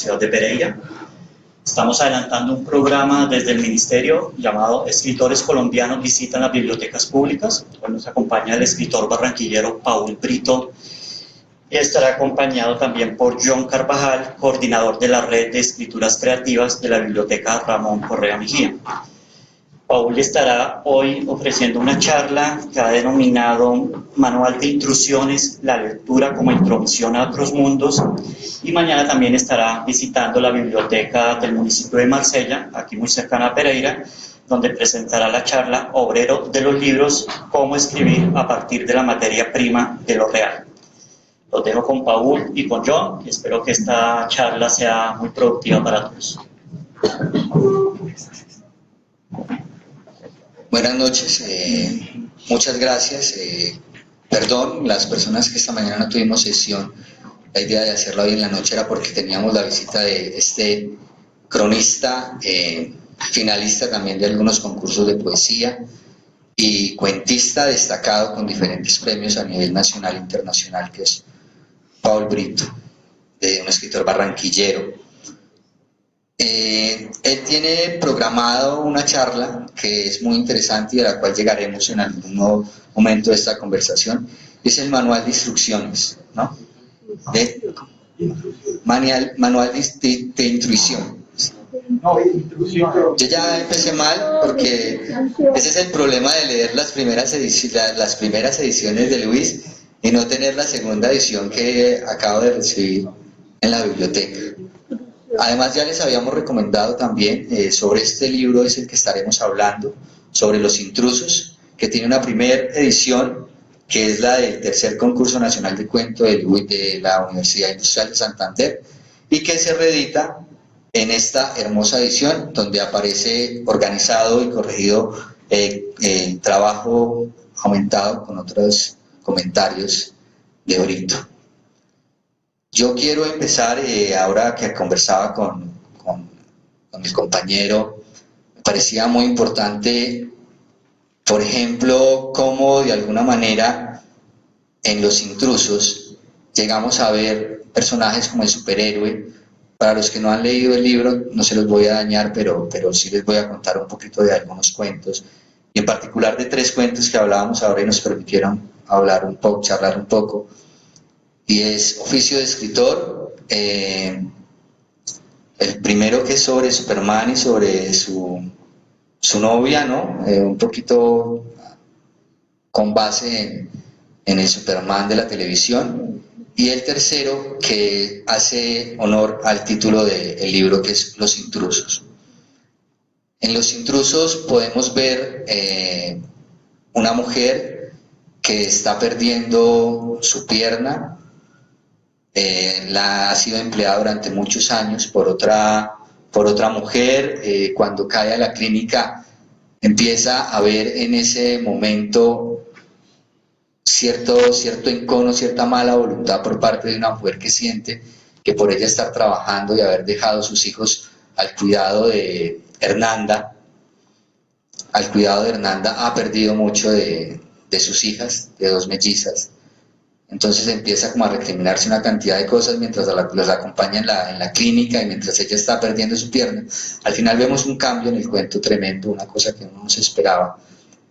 ciudad de Pereira. Estamos adelantando un programa desde el Ministerio llamado Escritores Colombianos Visitan las Bibliotecas Públicas. Hoy nos acompaña el escritor barranquillero Paul Brito y estará acompañado también por John Carvajal, coordinador de la Red de Escrituras Creativas de la Biblioteca Ramón Correa Mejía. Paul estará hoy ofreciendo una charla que ha denominado Manual de Intrusiones, la lectura como introducción a otros mundos, y mañana también estará visitando la biblioteca del municipio de Marsella, aquí muy cercana a Pereira, donde presentará la charla Obrero de los libros, cómo escribir a partir de la materia prima de lo real. Los dejo con Paul y con John, y espero que esta charla sea muy productiva para todos. Buenas noches, muchas gracias. Perdón, las personas que esta mañana no tuvimos sesión, la idea de hacerla hoy en la noche era porque teníamos la visita de este cronista, finalista también de algunos concursos de poesía y cuentista destacado con diferentes premios a nivel nacional e internacional, que es Paul Brito, un escritor barranquillero. Él tiene programado una charla que es muy interesante y a la cual llegaremos en algún momento de esta conversación. Es el manual de instrucciones, ¿no? Manual de intuición. Yo ya empecé mal porque ese es el problema de leer las primeras ediciones de Luis y no tener la segunda edición que acabo de recibir en la biblioteca. Además ya les habíamos recomendado también sobre este libro es el que estaremos hablando, sobre Los Intrusos, que tiene una primera edición que es la del tercer concurso nacional de cuento de la Universidad Industrial de Santander y que se reedita en esta hermosa edición donde aparece organizado y corregido el trabajo aumentado con otros comentarios de Brito. Yo quiero empezar, ahora que conversaba con mi compañero, me parecía muy importante, por ejemplo, cómo de alguna manera en Los Intrusos llegamos a ver personajes como el superhéroe. Para los que no han leído el libro, no se los voy a dañar, pero sí les voy a contar un poquito de algunos cuentos, y en particular de 3 cuentos que hablábamos ahora y nos permitieron charlar un poco. Y es Oficio de Escritor, el primero que es sobre Superman y sobre su novia, ¿no? Un poquito con base en el Superman de la televisión, y el tercero que hace honor al título del libro, que es Los Intrusos. En Los Intrusos podemos ver una mujer que está perdiendo su pierna. Ha sido empleada durante muchos años por otra mujer. Cuando cae a la clínica empieza a ver en ese momento cierto encono, cierta mala voluntad por parte de una mujer que siente que por ella estar trabajando y haber dejado sus hijos al cuidado de Hernanda ha perdido mucho de sus hijas, de 2 mellizas. Entonces empieza como a recriminarse una cantidad de cosas mientras los acompaña en la clínica y mientras ella está perdiendo su pierna. Al final vemos un cambio en el cuento tremendo, una cosa que no nos esperaba.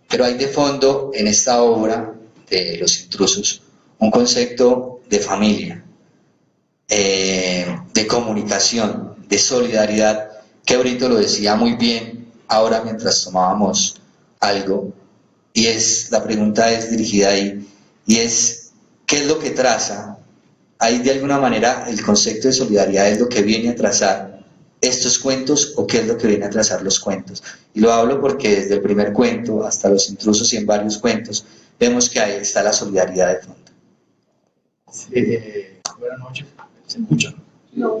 Pero hay de fondo en esta obra de Los Intrusos un concepto de familia, de comunicación, de solidaridad, que Brito lo decía muy bien ahora mientras tomábamos algo. Y la pregunta es dirigida ahí, y es: ¿qué es lo que traza? Ahí de alguna manera el concepto de solidaridad es lo que viene a trazar estos cuentos, o qué es lo que viene a trazar los cuentos. Y lo hablo porque desde el primer cuento hasta Los Intrusos y en varios cuentos vemos que ahí está la solidaridad de fondo. Buenas noches, ¿se escucha? No.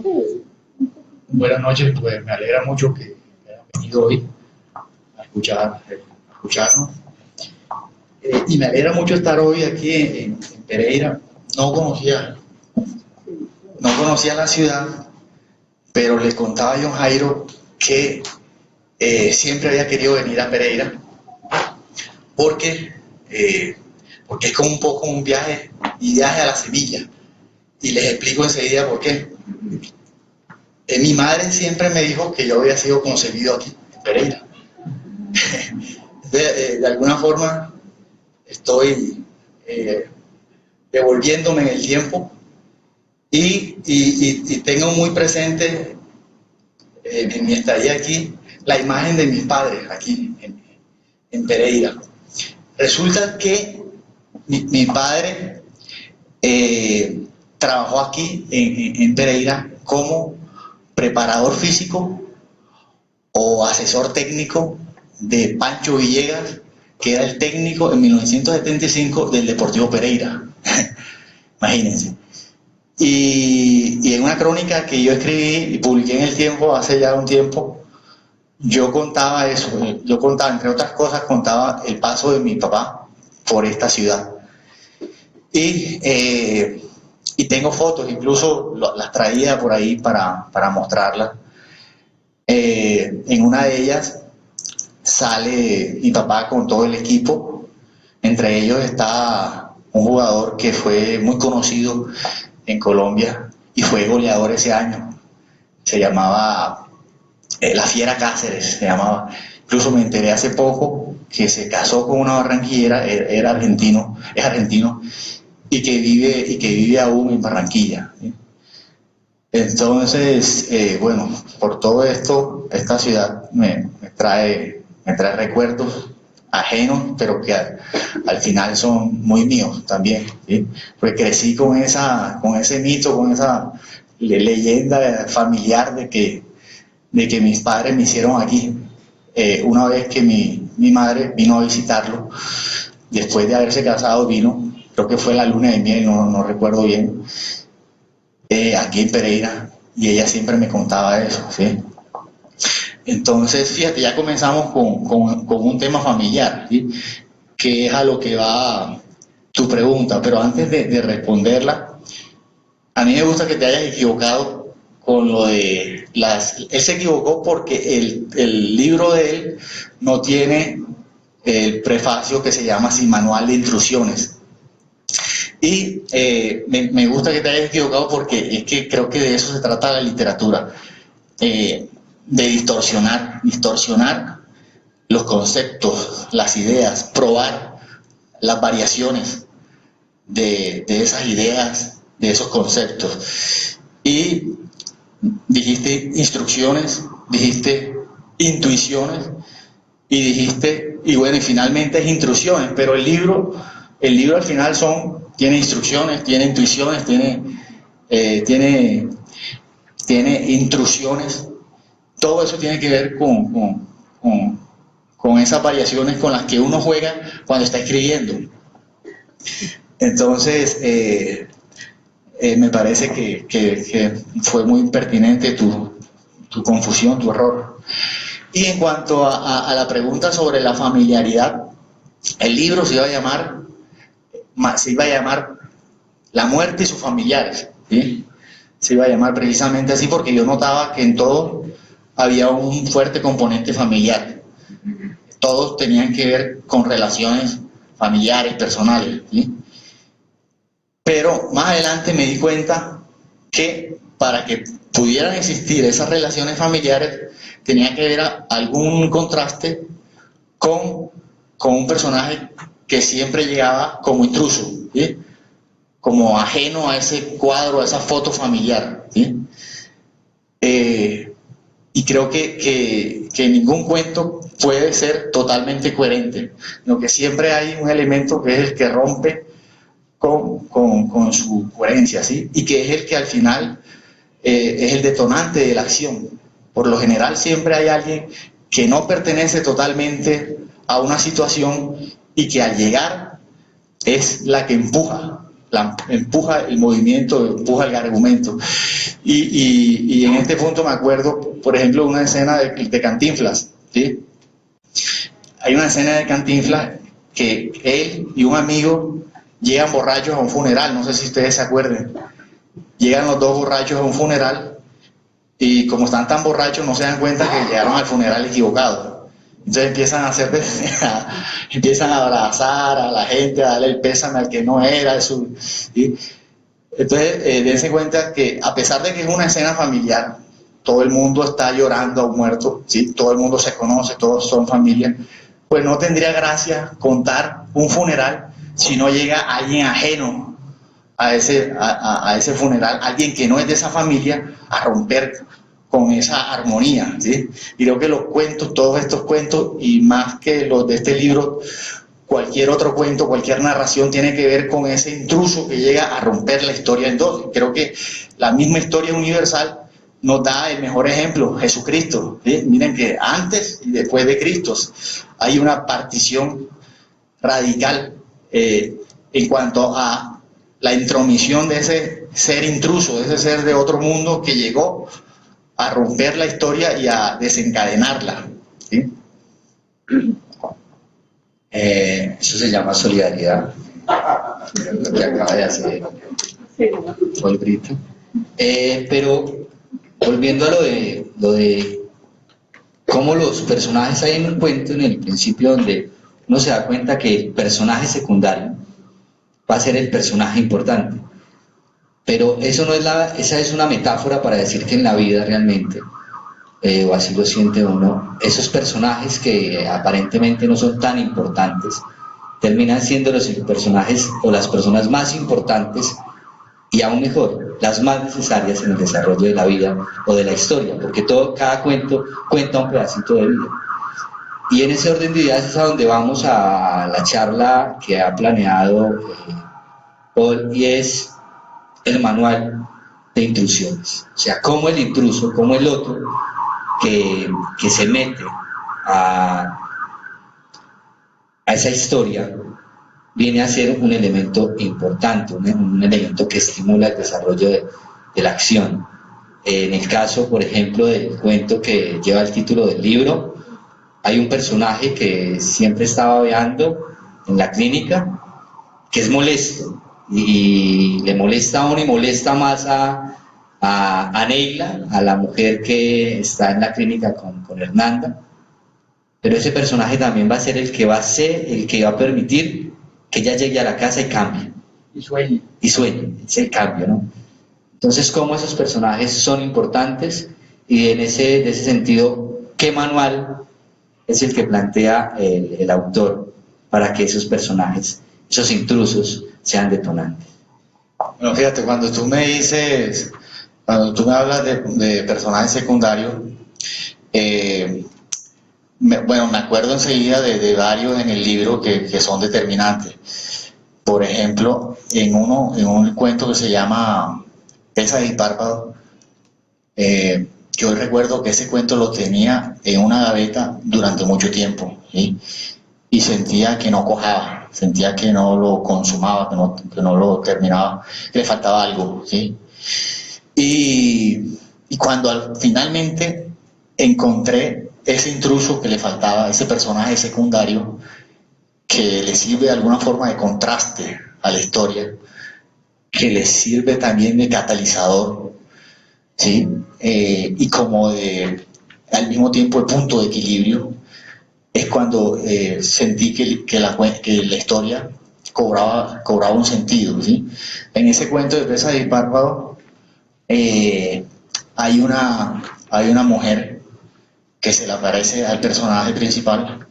Buenas noches, pues me alegra mucho que hayan venido hoy a escucharnos. Y me alegra mucho estar hoy aquí en Pereira. No conocía la ciudad, pero le contaba a John Jairo que siempre había querido venir a Pereira porque es como un poco un viaje a la semilla, y les explico enseguida por qué. Mi madre siempre me dijo que yo había sido concebido aquí, en Pereira. De alguna forma estoy devolviéndome en el tiempo y tengo muy presente en mi estadía aquí la imagen de mis padres aquí en Pereira. Resulta que mi padre trabajó aquí en Pereira como preparador físico o asesor técnico de Pancho Villegas, que era el técnico en 1975 del Deportivo Pereira. Imagínense. Y en una crónica que yo escribí y publiqué en El Tiempo hace ya un tiempo, yo contaba eso. Yo contaba, entre otras cosas, contaba el paso de mi papá por esta ciudad. Y tengo fotos, incluso las traía por ahí para mostrarlas. En una de ellas sale mi papá con todo el equipo. Entre ellos está un jugador que fue muy conocido en Colombia y fue goleador ese año. Se llamaba La Fiera Cáceres, se llamaba. Incluso me enteré hace poco que se casó con una barranquillera, era argentino, es argentino, y que vive aún en Barranquilla, ¿sí? Entonces, bueno, por todo esto, esta ciudad me trae recuerdos ajenos, pero que al final son muy míos también, ¿sí? Porque crecí con ese mito, con esa leyenda familiar de que mis padres me hicieron aquí. Una vez que mi madre vino a visitarlo, después de haberse casado, vino, creo que fue la luna de miel, no recuerdo bien, aquí en Pereira, y ella siempre me contaba eso, ¿sí? Entonces, fíjate, ya comenzamos con un tema familiar, ¿sí? Que es a lo que va tu pregunta, pero antes de responderla, a mí me gusta que te hayas equivocado con lo de él se equivocó porque el libro de él no tiene el prefacio que se llama así, Manual de Instrucciones. Y me gusta que te hayas equivocado porque es que creo que de eso se trata la literatura, de distorsionar los conceptos, las ideas, probar las variaciones de esas ideas, de esos conceptos. Y dijiste instrucciones, dijiste intuiciones y dijiste, y bueno, y finalmente es intrusiones, pero el libro al final tiene instrucciones, tiene intuiciones, tiene intrusiones. Todo eso tiene que ver con esas variaciones con las que uno juega cuando está escribiendo. Entonces, me parece que fue muy pertinente tu confusión, tu error. Y en cuanto a la pregunta sobre la familiaridad, el libro se iba a llamar La muerte y sus familiares, ¿sí? Se iba a llamar precisamente así porque yo notaba que en todo había un fuerte componente familiar. Todos tenían que ver con relaciones familiares, personales, ¿sí? Pero más adelante me di cuenta que para que pudieran existir esas relaciones familiares tenía que haber algún contraste con un personaje que siempre llegaba como intruso, ¿sí? Como ajeno a ese cuadro, a esa foto familiar, ¿sí? Y creo que ningún cuento puede ser totalmente coherente, sino que siempre hay un elemento que es el que rompe con su coherencia, ¿sí? Y que es el que al final es el detonante de la acción. Por lo general siempre hay alguien que no pertenece totalmente a una situación y que al llegar es la que empuja el movimiento, empuja el argumento. Y en este punto me acuerdo, por ejemplo, una escena de Cantinflas, ¿sí? Hay una escena de Cantinflas que él y un amigo llegan borrachos a un funeral, no sé si ustedes se acuerden. Llegan los dos borrachos a un funeral y como están tan borrachos no se dan cuenta que llegaron al funeral equivocado. Entonces empiezan a abrazar a la gente, a darle el pésame al que no era. ¿Sí? Entonces dense cuenta que a pesar de que es una escena familiar, todo el mundo está llorando a un muerto, ¿sí? Todo el mundo se conoce, todos son familia, pues no tendría gracia contar un funeral si no llega alguien ajeno a ese funeral, alguien que no es de esa familia, a romper con esa armonía, ¿sí? Y creo que los cuentos, todos estos cuentos, y más que los de este libro, cualquier otro cuento, cualquier narración tiene que ver con ese intruso que llega a romper la historia en dos. Creo que la misma historia universal nos da el mejor ejemplo, Jesucristo, ¿sí? Miren que antes y después de Cristo hay una partición radical en cuanto a la intromisión de ese ser intruso, de ese ser de otro mundo que llegó a romper la historia y a desencadenarla, ¿sí? Eso se llama solidaridad, lo que acaba de hacer Paul Brito. Pero volviendo a lo de cómo los personajes hay en un cuento, en el principio, donde uno se da cuenta que el personaje secundario va a ser el personaje importante. Pero eso no es esa es una metáfora para decir que en la vida realmente, o así lo siente uno, esos personajes que aparentemente no son tan importantes, terminan siendo los personajes o las personas más importantes y aún mejor, las más necesarias en el desarrollo de la vida o de la historia, porque cada cuento cuenta un pedacito de vida. Y en ese orden de ideas es a donde vamos a la charla que ha planeado Paul, y es el manual de intrusiones. O sea, cómo el intruso, cómo el otro que se mete a esa historia viene a ser un elemento importante, un elemento que estimula el desarrollo de la acción. En el caso, por ejemplo, del cuento que lleva el título del libro, hay un personaje que siempre está babeando en la clínica, que es molesto, y le molesta a uno y molesta más a Neila, a la mujer que está en la clínica con Hernanda. Pero ese personaje también va a ser el que va a permitir que ella llegue a la casa y cambie. Y sueñe. Y sueñe, es el cambio, ¿no? Entonces, cómo esos personajes son importantes, y de ese sentido, ¿qué manual es el que plantea el autor para que esos personajes, esos intrusos, sean detonantes? Bueno, fíjate, cuando tú me hablas de personajes secundarios, me acuerdo enseguida de varios en el libro que son determinantes. Por ejemplo, en un cuento que se llama Pesas y Párpados, yo recuerdo que ese cuento lo tenía en una gaveta durante mucho tiempo, ¿sí? Y sentía que no cojaba, sentía que no lo consumaba, que no lo terminaba, que le faltaba algo, ¿sí? Y cuando finalmente encontré ese intruso que le faltaba, ese personaje secundario que le sirve de alguna forma de contraste a la historia, que le sirve también de catalizador, ¿sí? Y como al mismo tiempo el punto de equilibrio, es cuando sentí que la historia cobraba un sentido, ¿sí? En ese cuento de Pesas y Párpados hay una mujer que se le aparece al personaje principal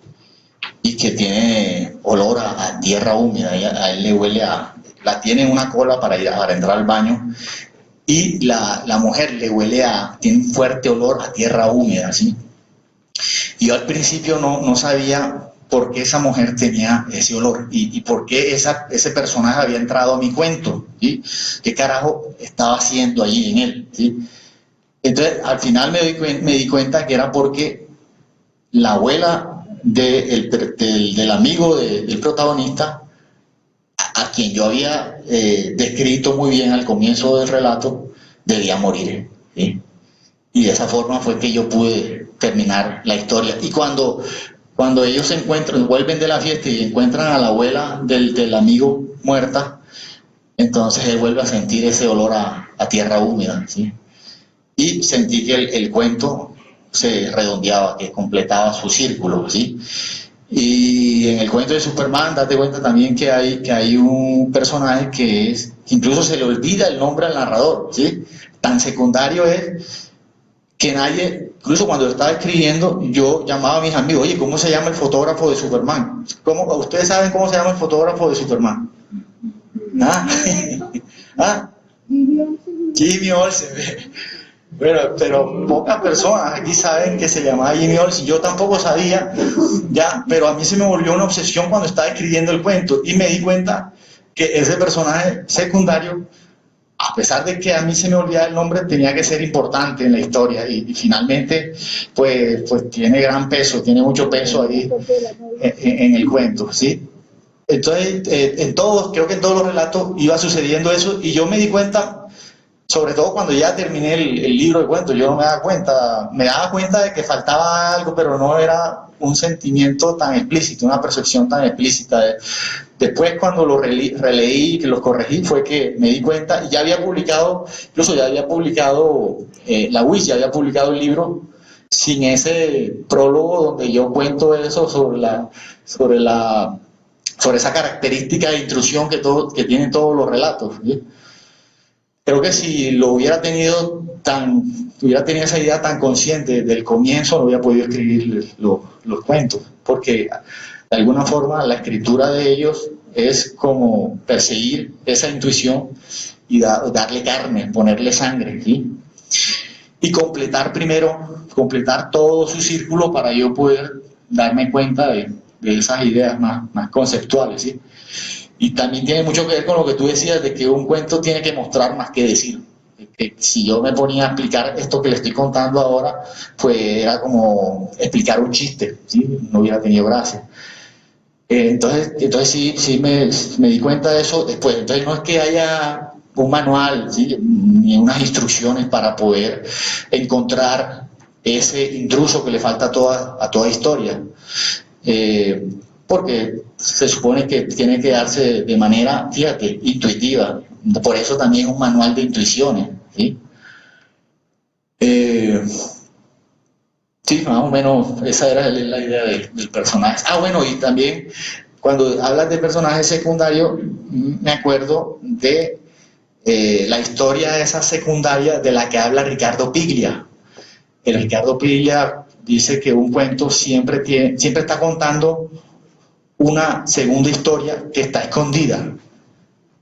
y que tiene olor a tierra húmeda. A él le huele tiene una cola para entrar al baño, y la mujer tiene un fuerte olor a tierra húmeda, ¿sí? Y yo al principio no sabía por qué esa mujer tenía ese olor y por qué ese personaje había entrado a mi cuento, ¿sí? ¿Qué carajo estaba haciendo allí en él, ¿sí? Entonces, al final me di cuenta que era porque la abuela del amigo del protagonista, a quien yo había descrito muy bien al comienzo del relato, debía morir, ¿sí? Y de esa forma fue que yo pude terminar la historia. Y cuando ellos vuelven de la fiesta y encuentran a la abuela del amigo muerta, entonces él vuelve a sentir ese olor a tierra húmeda, ¿sí? Y sentí que el cuento se redondeaba, que completaba su círculo, ¿sí? Y en el cuento de Superman, date cuenta también que hay un personaje que incluso se le olvida el nombre al narrador, ¿sí? Tan secundario es que nadie, incluso cuando yo estaba escribiendo, yo llamaba a mis amigos, oye, ¿cómo se llama el fotógrafo de Superman? ¿Ustedes saben cómo se llama el fotógrafo de Superman? ¿Ah? ¿Ah? Jimmy Olsen. Bueno, pero pocas personas aquí saben que se llamaba Jimmy Olsen. Yo tampoco sabía, ya, pero a mí se me volvió una obsesión cuando estaba escribiendo el cuento y me di cuenta que ese personaje secundario, a pesar de que a mí se me olvidaba el nombre, tenía que ser importante en la historia y finalmente pues tiene gran peso, tiene mucho peso ahí en el cuento, ¿sí? Entonces, creo que en todos los relatos iba sucediendo eso y yo me di cuenta, sobre todo cuando ya terminé el libro de cuentos, yo me daba cuenta de que faltaba algo, pero no era un sentimiento tan explícito, una percepción tan explícita. Después cuando lo releí, que los corregí, fue que me di cuenta, y ya había publicado, la UIS ya había publicado el libro sin ese prólogo donde yo cuento eso sobre esa característica de intrusión que tienen todos los relatos, ¿sí? Creo que si lo hubiera tenido esa idea tan consciente desde el comienzo, no hubiera podido escribir los cuentos, porque de alguna forma la escritura de ellos es como perseguir esa intuición y darle carne, ponerle sangre, ¿sí? Y completar todo su círculo para yo poder darme cuenta de esas ideas más conceptuales, ¿sí? Y también tiene mucho que ver con lo que tú decías de que un cuento tiene que mostrar más que decir. Que si yo me ponía a explicar esto que le estoy contando ahora, pues era como explicar un chiste, ¿sí? No hubiera tenido gracia. Entonces sí me di cuenta de eso después. Entonces no es que haya un manual, ¿sí? Ni unas instrucciones para poder encontrar ese intruso que le falta a toda historia. Porque se supone que tiene que darse de manera, fíjate, intuitiva. Por eso también es un manual de intuiciones, ¿sí? Sí, más o menos esa era la idea del personaje. Bueno, y también cuando hablas de personajes secundarios, me acuerdo de la historia esa secundaria de la que habla Ricardo Piglia. El Ricardo Piglia dice que un cuento siempre está contando una segunda historia que está escondida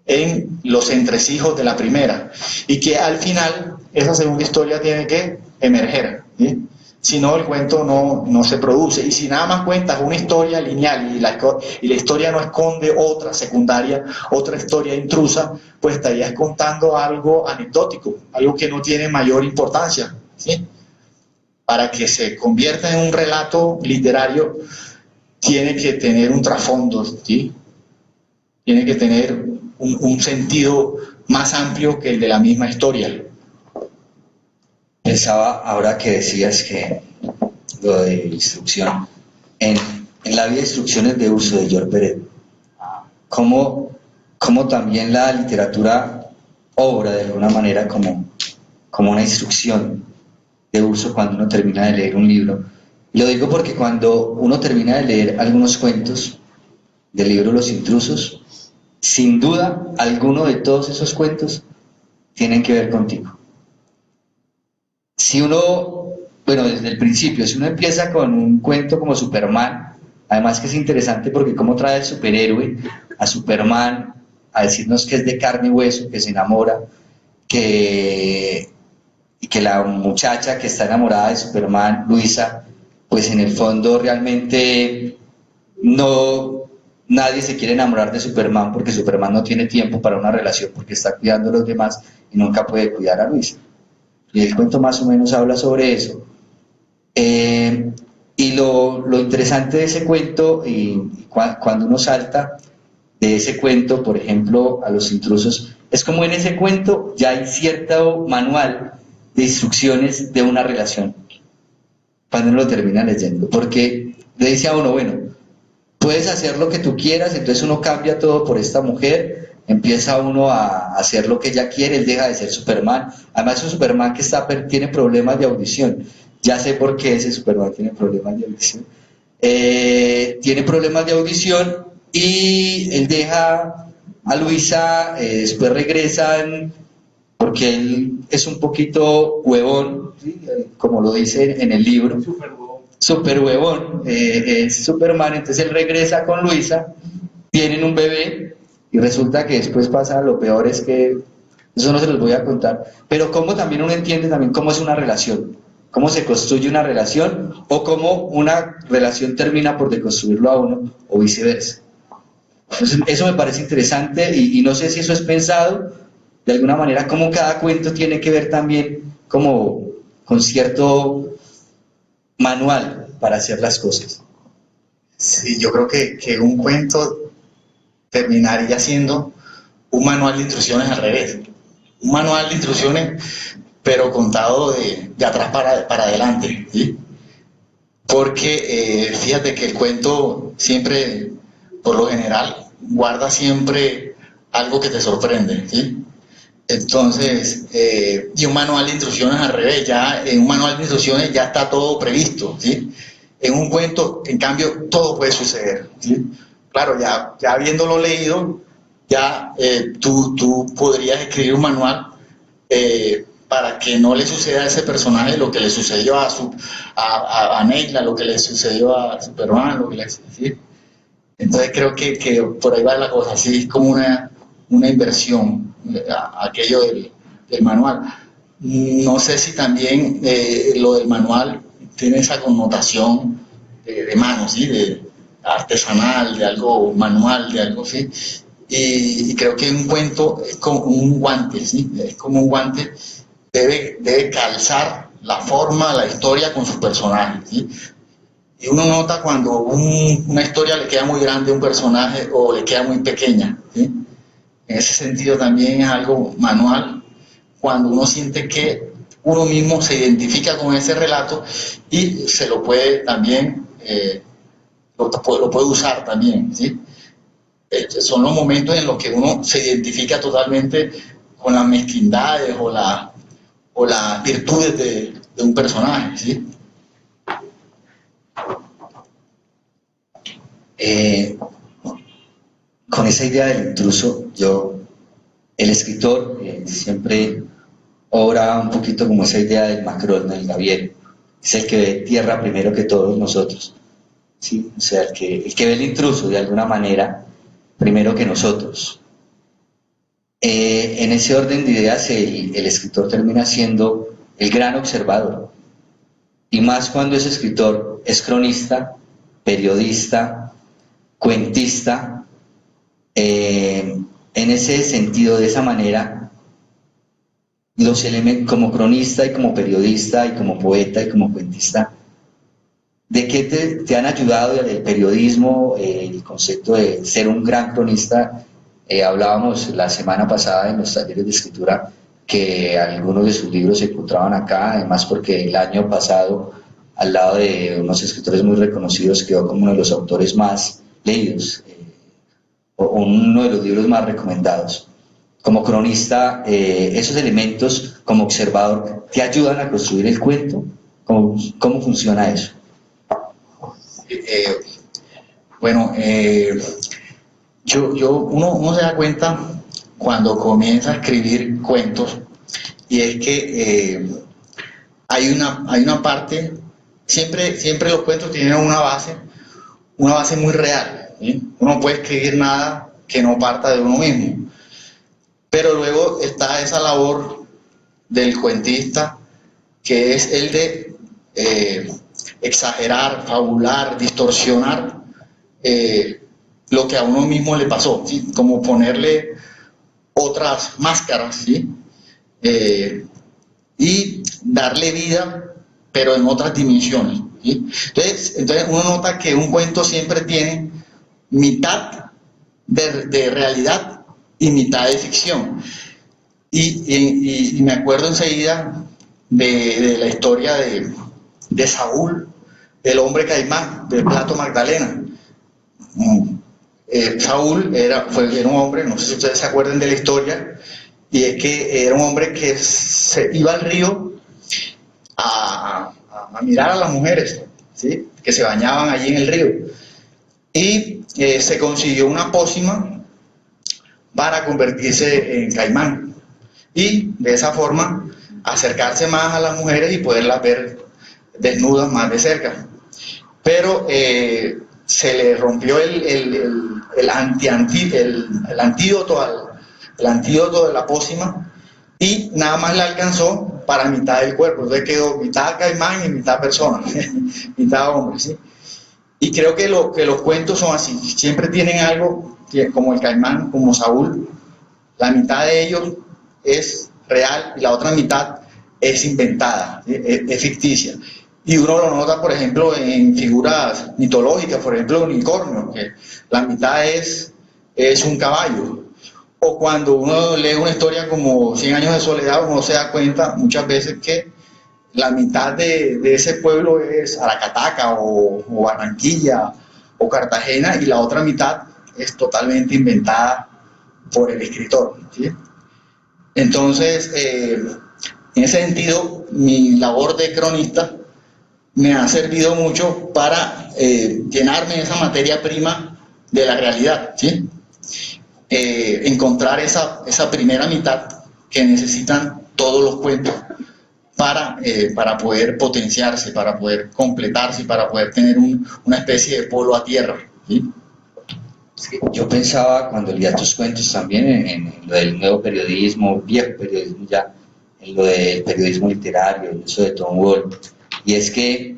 en los entresijos de la primera y que al final esa segunda historia tiene que emerger, ¿sí? Si no, el cuento no se produce. Y si nada más cuentas una historia lineal y la historia no esconde otra secundaria, otra historia intrusa, pues estarías contando algo anecdótico, algo que no tiene mayor importancia, ¿sí? Para que se convierta en un relato literario tiene que tener un trasfondo, ¿sí? Tiene que tener un sentido más amplio que el de la misma historia. Pensaba ahora que decías que lo de instrucción, en la vía de instrucciones de uso de George Beret, cómo también la literatura obra de alguna manera como una instrucción de uso cuando uno termina de leer un libro. Lo digo porque cuando uno termina de leer algunos cuentos del libro Los Intrusos, sin duda alguno de todos esos cuentos tienen que ver contigo. Si uno, desde el principio, si uno empieza con un cuento como Superman, además que es interesante porque cómo trae el superhéroe a Superman a decirnos que es de carne y hueso, que se enamora, y que la muchacha que está enamorada de Superman, Luisa, pues en el fondo realmente nadie se quiere enamorar de Superman porque Superman no tiene tiempo para una relación porque está cuidando a los demás y nunca puede cuidar a Luisa. Y el cuento más o menos habla sobre eso. Y lo interesante de ese cuento, y cuando uno salta de ese cuento, por ejemplo, a Los Intrusos, es como en ese cuento ya hay cierto manual de instrucciones de una relación cuando uno lo termina leyendo, porque le dice a uno, puedes hacer lo que tú quieras, entonces uno cambia todo por esta mujer, empieza uno a hacer lo que ella quiere, él deja de ser Superman, además es un Superman que tiene problemas de audición, ya sé por qué ese Superman tiene problemas de audición, tiene problemas de audición y él deja a Luisa, después regresan porque él es un poquito huevón ¿sí? Como lo dice en el libro. Super huevón, es Superman. Entonces él regresa con Luisa, tienen un bebé y resulta que después pasa lo peor, es que eso no se los voy a contar, pero cómo también uno entiende también cómo es una relación, cómo se construye una relación o cómo una relación termina por deconstruirlo a uno o viceversa. Entonces eso me parece interesante y no sé si eso es pensado de alguna manera, cómo cada cuento tiene que ver también como con cierto manual para hacer las cosas. Sí, yo creo que un cuento terminaría siendo un manual de instrucciones al revés. Un manual de instrucciones, pero contado de atrás para adelante, ¿sí? Porque fíjate que el cuento siempre, por lo general, guarda siempre algo que te sorprende, ¿sí? Entonces, y un manual de instrucciones al revés, ya en un manual de instrucciones ya está todo previsto, ¿sí? En un cuento, en cambio, todo puede suceder, ¿sí? Claro, ya habiéndolo leído, ya tú podrías escribir un manual para que no le suceda a ese personaje lo que le sucedió a Neila, lo que le sucedió a Superman, lo que le sucedió. Entonces creo que por ahí va la cosa, así es como una inversión, aquello del manual. No sé si también lo del manual tiene esa connotación de mano, ¿sí? De artesanal, de algo manual, de algo así. Y creo que un cuento es como un guante, ¿sí? Es como un guante, debe calzar la forma, la historia con sus personajes, ¿sí? Y uno nota cuando una historia le queda muy grande a un personaje o le queda muy pequeña, ¿sí? En ese sentido también es algo manual, cuando uno siente que uno mismo se identifica con ese relato y se lo puede también, lo puede usar también, ¿sí? Son los momentos en los que uno se identifica totalmente con las mezquindades o las virtudes de un personaje, ¿sí? Con esa idea del intruso, el escritor siempre obra un poquito como esa idea del Macron, el Gaviero, es el que ve tierra primero que todos nosotros, ¿sí? O sea, el que ve el intruso de alguna manera primero que nosotros. En ese orden de ideas, el escritor termina siendo el gran observador, y más cuando ese escritor es cronista, periodista, cuentista. En ese sentido, de esa manera, los elementos como cronista y como periodista y como poeta y como cuentista, ¿de qué te han ayudado el periodismo, el concepto de ser un gran cronista? Hablábamos la semana pasada en los talleres de escritura que algunos de sus libros se encontraban acá, además porque el año pasado, al lado de unos escritores muy reconocidos, quedó como uno de los autores más leídos, o uno de los libros más recomendados. Como cronista, esos elementos como observador te ayudan a construir el cuento. ¿Cómo funciona eso? Bueno, uno se da cuenta cuando comienza a escribir cuentos, y es que hay una parte, siempre los cuentos tienen una base muy real, ¿sí? Uno no puede escribir nada que no parta de uno mismo, pero luego está esa labor del cuentista, que es el de exagerar, fabular, distorsionar lo que a uno mismo le pasó, ¿sí? Como ponerle otras máscaras, ¿sí? Y darle vida, pero en otras dimensiones, ¿sí? Entonces uno nota que un cuento siempre tiene mitad de realidad y mitad de ficción. Y me acuerdo enseguida de la historia de Saúl, el hombre caimán, del Plato Magdalena. Saúl era un hombre, no sé si ustedes se acuerdan de la historia, y es que era un hombre que se iba al río a mirar a las mujeres, ¿sí? Que se bañaban allí en el río, y se consiguió una pócima para convertirse en caimán, y de esa forma acercarse más a las mujeres y poderlas ver desnudas más de cerca. Pero se le rompió el antídoto de la pócima y nada más le alcanzó para mitad del cuerpo. Entonces quedó mitad caimán y mitad persona, mitad hombre, ¿sí? Y creo que los cuentos son así, siempre tienen algo, como el caimán, como Saúl, la mitad de ellos es real y la otra mitad es inventada, es ficticia. Y uno lo nota, por ejemplo, en figuras mitológicas, por ejemplo, el unicornio, que la mitad es un caballo. O cuando uno lee una historia como 100 años de soledad, uno se da cuenta muchas veces que la mitad de ese pueblo es Aracataca o Barranquilla o Cartagena y la otra mitad es totalmente inventada por el escritor, ¿sí? Entonces, en ese sentido, mi labor de cronista me ha servido mucho para llenarme de esa materia prima de la realidad, ¿sí? Encontrar esa primera mitad que necesitan todos los cuentos para poder potenciarse, para poder completarse y para poder tener una especie de polo a tierra, ¿sí? Yo pensaba cuando leía tus cuentos también en lo del nuevo periodismo, viejo periodismo ya, en lo del periodismo literario, en eso de Tom Wolfe, y es que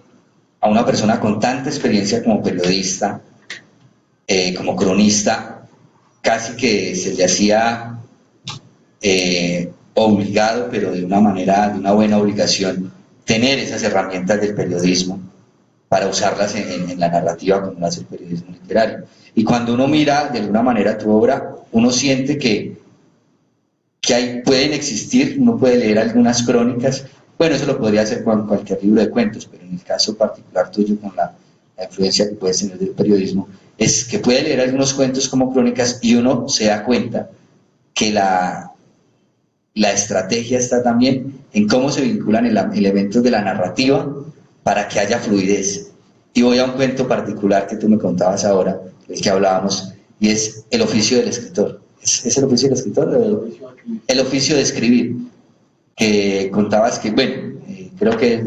a una persona con tanta experiencia como periodista, como cronista, casi que se le hacía obligado, pero de una manera, de una buena obligación, tener esas herramientas del periodismo para usarlas en la narrativa como lo hace el periodismo literario. Y cuando uno mira de alguna manera tu obra, uno siente que pueden existir, uno puede leer algunas crónicas, bueno, eso lo podría hacer con cualquier libro de cuentos, pero en el caso particular tuyo, con la influencia que puedes tener del periodismo, es que puede leer algunos cuentos como crónicas y uno se da cuenta que la estrategia está también en cómo se vinculan elementos de la narrativa para que haya fluidez. Y voy a un cuento particular que tú me contabas ahora, del que hablábamos, y es el oficio del escritor. ¿Es el oficio del escritor? El oficio de escribir, que contabas que, bueno, creo que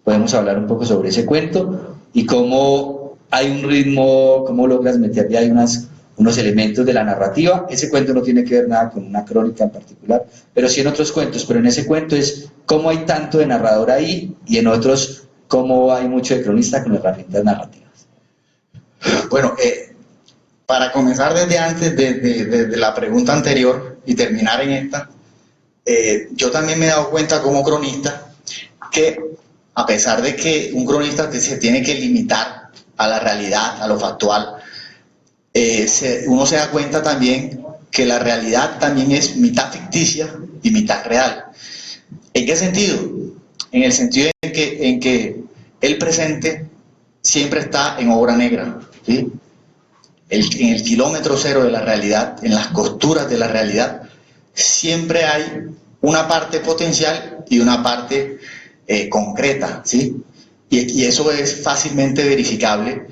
podemos hablar un poco sobre ese cuento y cómo hay un ritmo, cómo logras meterle ahí unos elementos de la narrativa. Ese cuento no tiene que ver nada con una crónica en particular, pero sí en otros cuentos, pero en ese cuento es cómo hay tanto de narrador ahí y en otros cómo hay mucho de cronista con herramientas narrativas. Bueno, para comenzar desde antes, desde la pregunta anterior y terminar en esta, yo también me he dado cuenta como cronista que a pesar de que un cronista se tiene que limitar a la realidad, a lo factual, uno se da cuenta también que la realidad también es mitad ficticia y mitad real. ¿En qué sentido? En el sentido en que el presente siempre está en obra negra, ¿sí? En el kilómetro cero de la realidad, en las costuras de la realidad, siempre hay una parte potencial y una parte concreta, ¿sí? Y eso es fácilmente verificable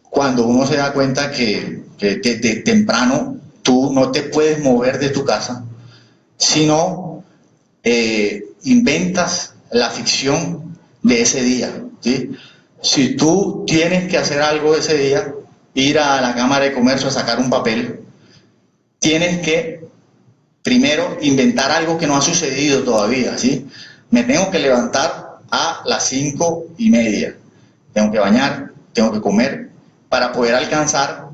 cuando uno se da cuenta que de temprano tú no te puedes mover de tu casa, sino inventas la ficción de ese día, ¿sí? Si tú tienes que hacer algo ese día, ir a la Cámara de Comercio a sacar un papel, tienes que primero inventar algo que no ha sucedido todavía, ¿sí? Me tengo que levantar a las 5:30, tengo que bañar, tengo que comer, para poder alcanzar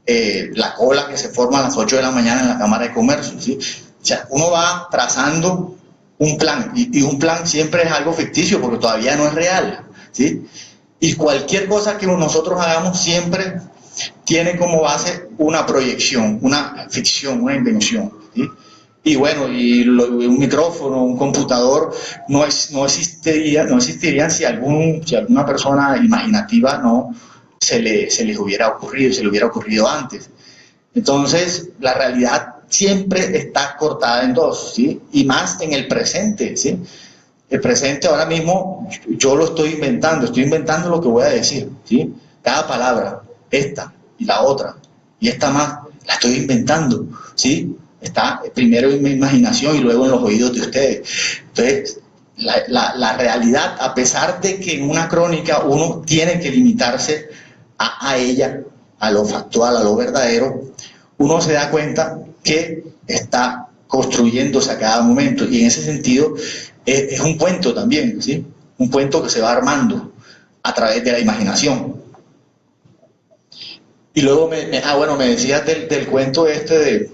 la cola que se forma a las 8 de la mañana en la Cámara de Comercio, ¿sí? O sea, uno va trazando un plan, y un plan siempre es algo ficticio porque todavía no es real, ¿sí? Y cualquier cosa que nosotros hagamos siempre tiene como base una proyección, una ficción, una invención, ¿sí? Y bueno, un micrófono, un computador no existirían si alguna persona imaginativa no se les hubiera ocurrido antes. Entonces, la realidad siempre está cortada en dos, ¿sí? Y más en el presente, ¿sí? El presente ahora mismo yo lo estoy inventando lo que voy a decir, ¿sí? Cada palabra, esta y la otra, y esta más, la estoy inventando, ¿sí? Está primero en mi imaginación y luego en los oídos de ustedes. Entonces, la realidad, a pesar de que en una crónica uno tiene que limitarse a ella, a lo factual, a lo verdadero, uno se da cuenta que está construyéndose a cada momento, y en ese sentido es un cuento también, ¿sí? Un cuento que se va armando a través de la imaginación. Y luego me decías del cuento este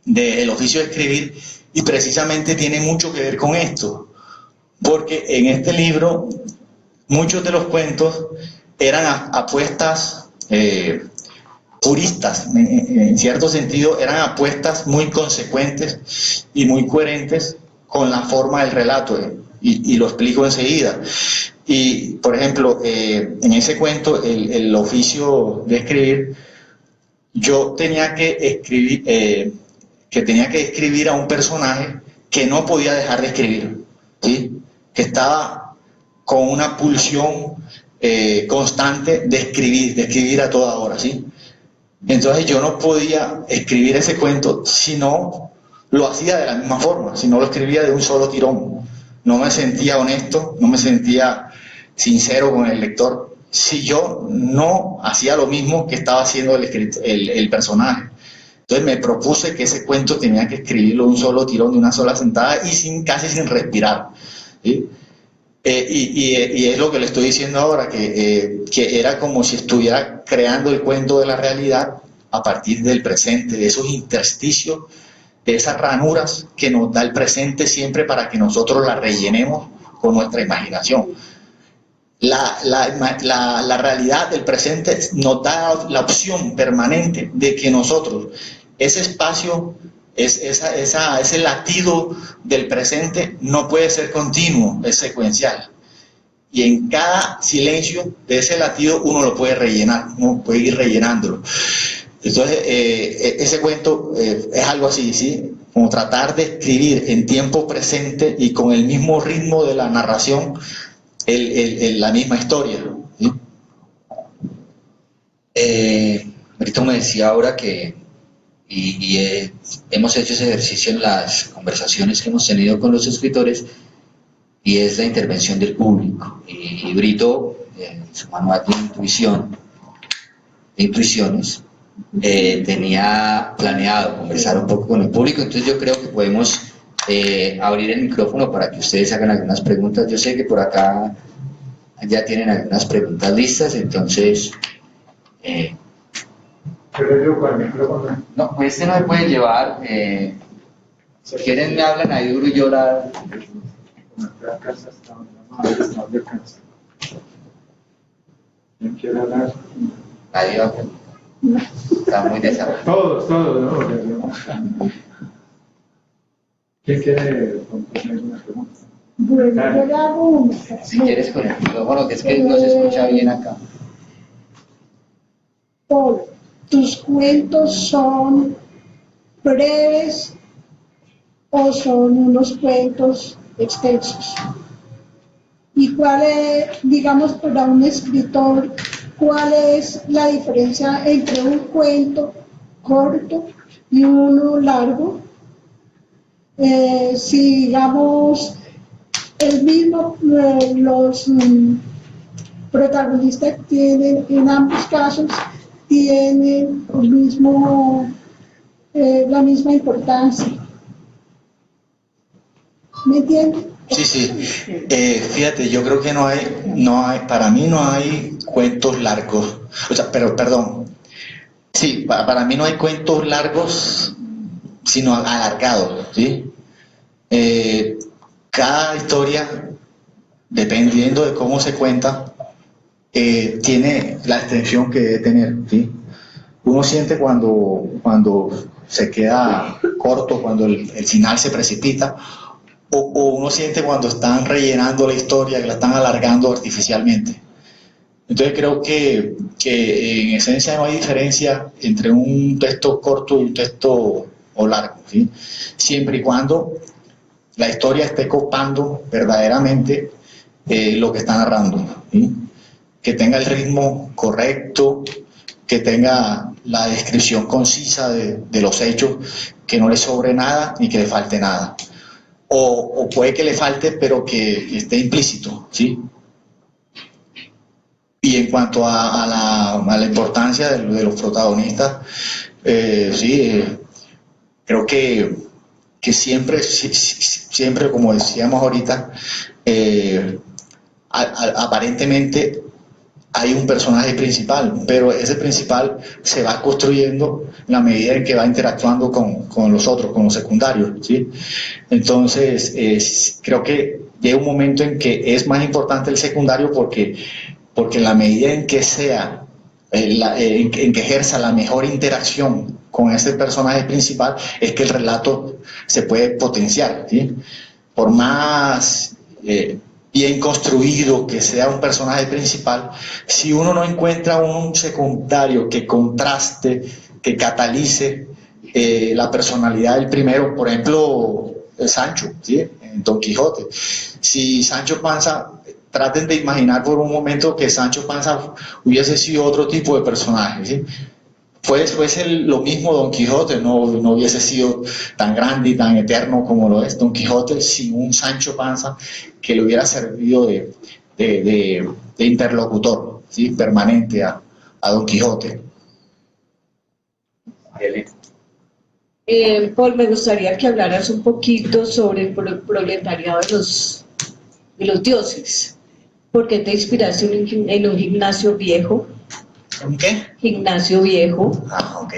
del oficio de escribir, y precisamente tiene mucho que ver con esto, porque en este libro muchos de los cuentos eran apuestas puristas, en cierto sentido eran apuestas muy consecuentes y muy coherentes con la forma del relato, y lo explico enseguida. Y, por ejemplo, en ese cuento, el oficio de escribir, yo tenía que escribir a un personaje que no podía dejar de escribir, ¿sí? Que estaba con una pulsión constante de escribir a toda hora, ¿sí? Entonces yo no podía escribir ese cuento si no lo hacía de la misma forma, si no lo escribía de un solo tirón. No me sentía honesto, no me sentía sincero con el lector si yo no hacía lo mismo que estaba haciendo el personaje. Entonces me propuse que ese cuento tenía que escribirlo de un solo tirón, de una sola sentada y casi sin respirar, ¿sí? Y es lo que le estoy diciendo ahora, que era como si estuviera creando el cuento de la realidad a partir del presente, de esos intersticios, de esas ranuras que nos da el presente siempre para que nosotros la rellenemos con nuestra imaginación. La realidad del presente nos da la opción permanente de que nosotros, ese espacio, ese latido del presente no puede ser continuo, es secuencial. Y en cada silencio de ese latido uno lo puede rellenar, uno puede ir rellenándolo. Entonces, ese cuento es algo así, ¿sí? Como tratar de escribir en tiempo presente y con el mismo ritmo de la narración la misma historia, ¿sí? Brito me decía ahora que, hemos hecho ese ejercicio en las conversaciones que hemos tenido con los escritores, y es la intervención del público. Y Brito, en su manual de intuiciones, tenía planeado conversar un poco con el público, entonces yo creo que podemos abrir el micrófono para que ustedes hagan algunas preguntas. Yo sé que por acá ya tienen algunas preguntas listas, entonces... Pero yo con el micrófono. No, pues este no se puede llevar. Si quieren me hablan ahí duro y yo la... ¿Quién quiere hablar? Nadie va a hablar. Está muy desarrollado. Todos, ¿no? ¿Quién quiere hacer alguna pregunta? Bueno, yo le hago una. Si quieres con el micrófono, que es que no se escucha bien acá. Paul, ¿tus cuentos son breves o son unos cuentos extensos? ¿Y cuál es, digamos, para un escritor, cuál es la diferencia entre un cuento corto y uno largo? Si, digamos, el mismo, los protagonistas tienen, en ambos casos, tienen el mismo, la misma importancia. ¿Me entiendes? Sí. Fíjate, yo creo que no hay, para mí no hay cuentos largos. O sea, pero perdón. Sí, para mí no hay cuentos largos, sino alargados, ¿sí? Cada historia, dependiendo de cómo se cuenta, tiene la extensión que debe tener, ¿sí? Uno siente cuando se queda corto, cuando el final se precipita, o uno siente cuando están rellenando la historia, que la están alargando artificialmente. Entonces creo que en esencia no hay diferencia entre un texto corto y un texto largo, ¿sí? Siempre y cuando la historia esté copando verdaderamente lo que está narrando, ¿sí? Que tenga el ritmo correcto, que tenga la descripción concisa de los hechos, que no le sobre nada ni que le falte nada. o puede que le falte, pero que esté implícito, ¿sí? Y en cuanto a la importancia de los protagonistas, sí, creo que siempre, como decíamos ahorita, aparentemente hay un personaje principal, pero ese principal se va construyendo en la medida en que va interactuando con los otros, con los secundarios, ¿sí? Entonces, creo que llega un momento en que es más importante el secundario porque en la medida en que sea, en que ejerza la mejor interacción con ese personaje principal, es que el relato se puede potenciar, ¿sí? Por más bien construido que sea un personaje principal, si uno no encuentra un secundario que contraste, que catalice la personalidad del primero, por ejemplo, Sancho, ¿sí? En Don Quijote. Si Sancho Panza, traten de imaginar por un momento que Sancho Panza hubiese sido otro tipo de personaje, ¿sí? Fuese lo mismo Don Quijote, no hubiese sido tan grande y tan eterno como lo es Don Quijote sin un Sancho Panza que le hubiera servido de interlocutor, ¿sí? Permanente a Don Quijote. Paul, me gustaría que hablaras un poquito sobre el proletariado de los dioses. ¿Por qué te inspiraste en un gimnasio viejo? ¿Un qué? Gimnasio viejo. Ah, ok.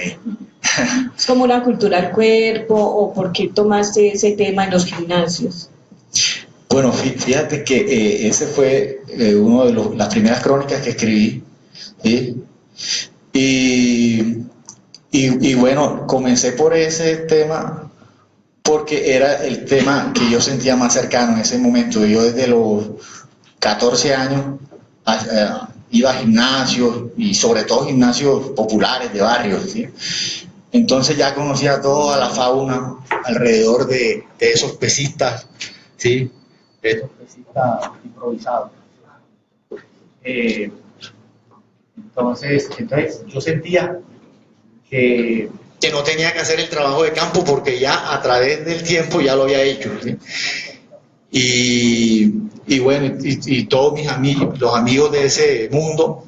¿Es como una cultura al cuerpo o por qué tomaste ese tema en los gimnasios? Bueno, fíjate que ese fue uno de las primeras crónicas que escribí, ¿sí? Y bueno, comencé por ese tema porque era el tema que yo sentía más cercano en ese momento. Yo desde los 14 años iba a gimnasios y sobre todo gimnasios populares de barrios, ¿sí? Entonces ya conocía toda la fauna alrededor de esos pesistas, ¿sí? De esos pesistas improvisados. Entonces yo sentía que no tenía que hacer el trabajo de campo porque ya a través del tiempo ya lo había hecho, ¿sí? Y bueno, y todos mis amigos, los amigos de ese mundo,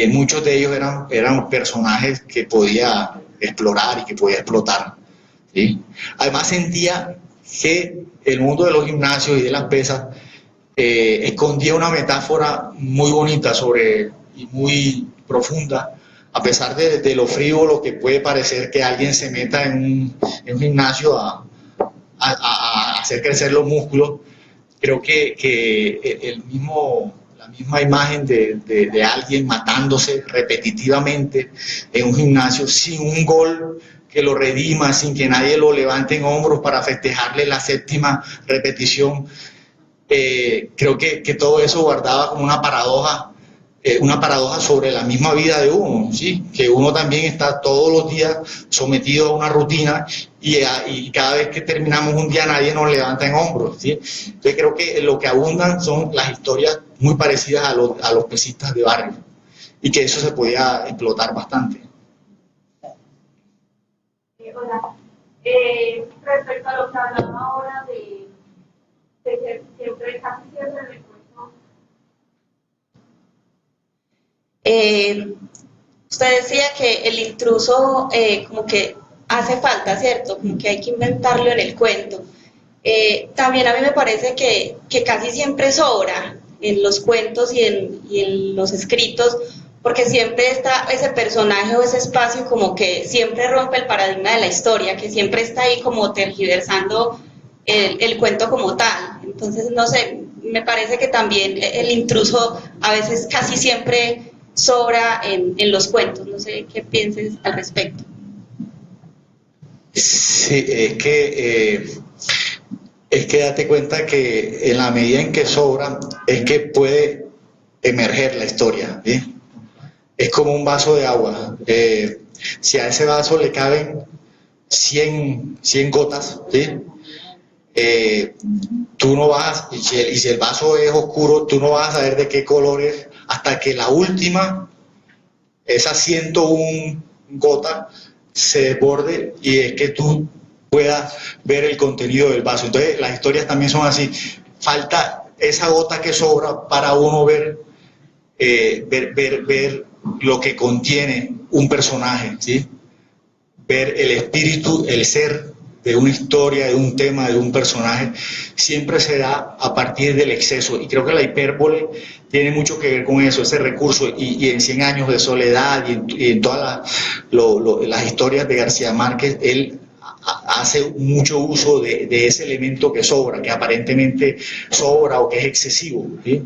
muchos de ellos eran personajes que podía explorar y que podía explotar, ¿sí? Además sentía que el mundo de los gimnasios y de las pesas escondía una metáfora muy bonita y muy profunda, a pesar de lo frívolo que puede parecer que alguien se meta en un gimnasio a hacer crecer los músculos. Creo que la misma imagen de alguien matándose repetitivamente en un gimnasio sin un gol que lo redima, sin que nadie lo levante en hombros para festejarle la 7ª repetición, creo que todo eso guardaba como una paradoja sobre la misma vida de uno, ¿sí? Que uno también está todos los días sometido a una rutina y cada vez que terminamos un día nadie nos levanta en hombros, ¿sí? Entonces creo que lo que abundan son las historias muy parecidas a los pesistas de barrio y que eso se podía explotar bastante. Hola. Respecto a lo que hablaba ahora de que casi siempre me cuento. Usted decía que el intruso como que hace falta, ¿cierto? Como que hay que inventarlo en el cuento. También a mí me parece que casi siempre sobra en los cuentos y en los escritos, porque siempre está ese personaje o ese espacio como que siempre rompe el paradigma de la historia, que siempre está ahí como tergiversando el cuento como tal. Entonces, no sé, me parece que también el intruso a veces casi siempre sobra en los cuentos. No sé qué pienses al respecto. Sí, es que date cuenta que en la medida en que sobra es que puede emerger la historia, ¿sí? Es como un vaso de agua. Si a ese vaso le caben 100 gotas, ¿sí? Tú no vas, y si el vaso es oscuro, tú no vas a saber de qué color es hasta que la última, esas 101 gotas, se desborde, y es que tú pueda ver el contenido del vaso. Entonces las historias también son así, falta esa gota que sobra para uno ver lo que contiene un personaje, ¿sí? Ver el espíritu, el ser de una historia, de un tema, de un personaje, siempre se da a partir del exceso. Y creo que la hipérbole tiene mucho que ver con eso, ese recurso. Y en 100 años de soledad y en todas las historias de García Márquez, él hace mucho uso de ese elemento que sobra, que aparentemente sobra o que es excesivo, ¿sí?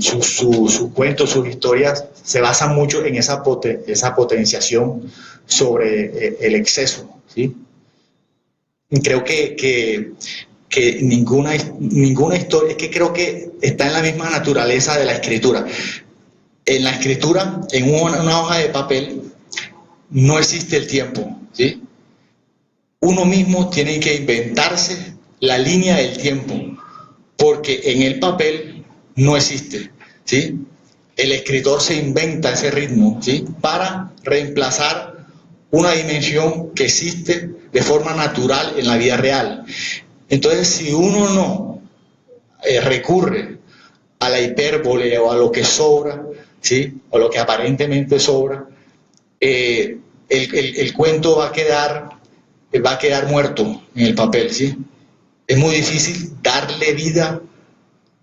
Sus cuentos, sus historias se basan mucho en esa potenciación sobre el exceso, ¿sí? Y creo que ninguna historia, es que creo que está en la misma naturaleza de la escritura. En la escritura, en una hoja de papel, no existe el tiempo, ¿sí? Uno mismo tiene que inventarse la línea del tiempo, porque en el papel no existe, ¿sí? El escritor se inventa ese ritmo, ¿sí? Para reemplazar una dimensión que existe de forma natural en la vida real. Entonces, si uno no recurre a la hipérbole o a lo que sobra, ¿sí? O lo que aparentemente sobra, el cuento va a quedar muerto en el papel, ¿sí? Es muy difícil darle vida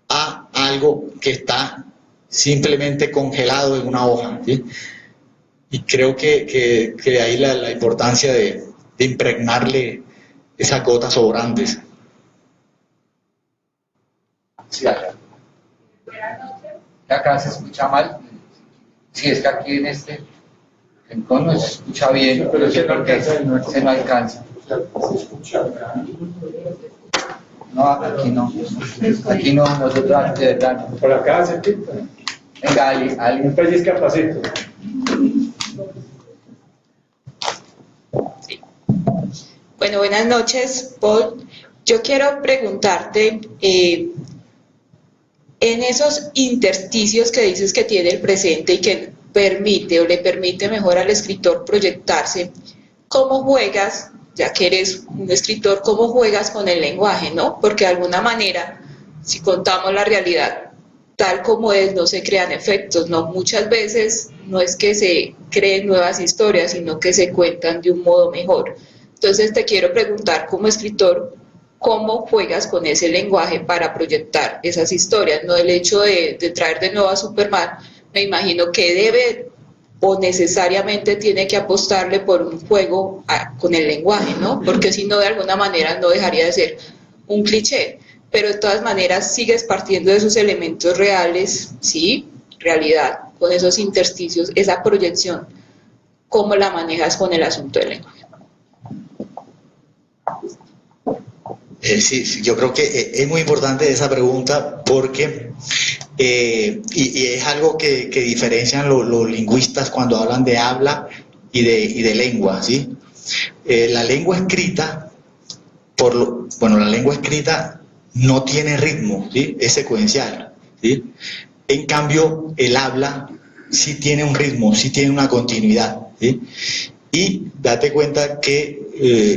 a algo que está simplemente congelado en una hoja, ¿sí? Y creo que de ahí la importancia de impregnarle esas gotas sobrantes. Sí, acá. Acá se escucha mal. Sí, es que aquí en este rincón no se escucha bien, pero es porque se no alcanza. No, aquí no. Aquí no, nosotros de verdad no. Por acá se pinta. Venga, alguien. Un pellizca pasito. Sí. Bueno, buenas noches, Paul. Yo quiero preguntarte, en esos intersticios que dices que tiene el presente y que permite o le permite mejor al escritor proyectarse, ¿cómo juegas, ya que eres un escritor, cómo juegas con el lenguaje, ¿no? Porque de alguna manera, si contamos la realidad tal como es, no se crean efectos, ¿no? Muchas veces no es que se creen nuevas historias, sino que se cuentan de un modo mejor. Entonces te quiero preguntar, como escritor, ¿cómo juegas con ese lenguaje para proyectar esas historias? No el hecho de traer de nuevo a Superman, me imagino que debe o necesariamente tiene que apostarle por un juego con el lenguaje, ¿no? Porque si no, de alguna manera no dejaría de ser un cliché, pero de todas maneras sigues partiendo de esos elementos reales, ¿sí? Realidad, con esos intersticios, esa proyección, ¿cómo la manejas con el asunto del lenguaje? Sí, yo creo que es muy importante esa pregunta porque y es algo que diferencian los lingüistas cuando hablan de habla y de lengua, ¿sí? La lengua escrita, la lengua escrita no tiene ritmo, ¿sí? Es secuencial, ¿sí? En cambio, el habla sí tiene un ritmo, sí tiene una continuidad, ¿sí? Y date cuenta que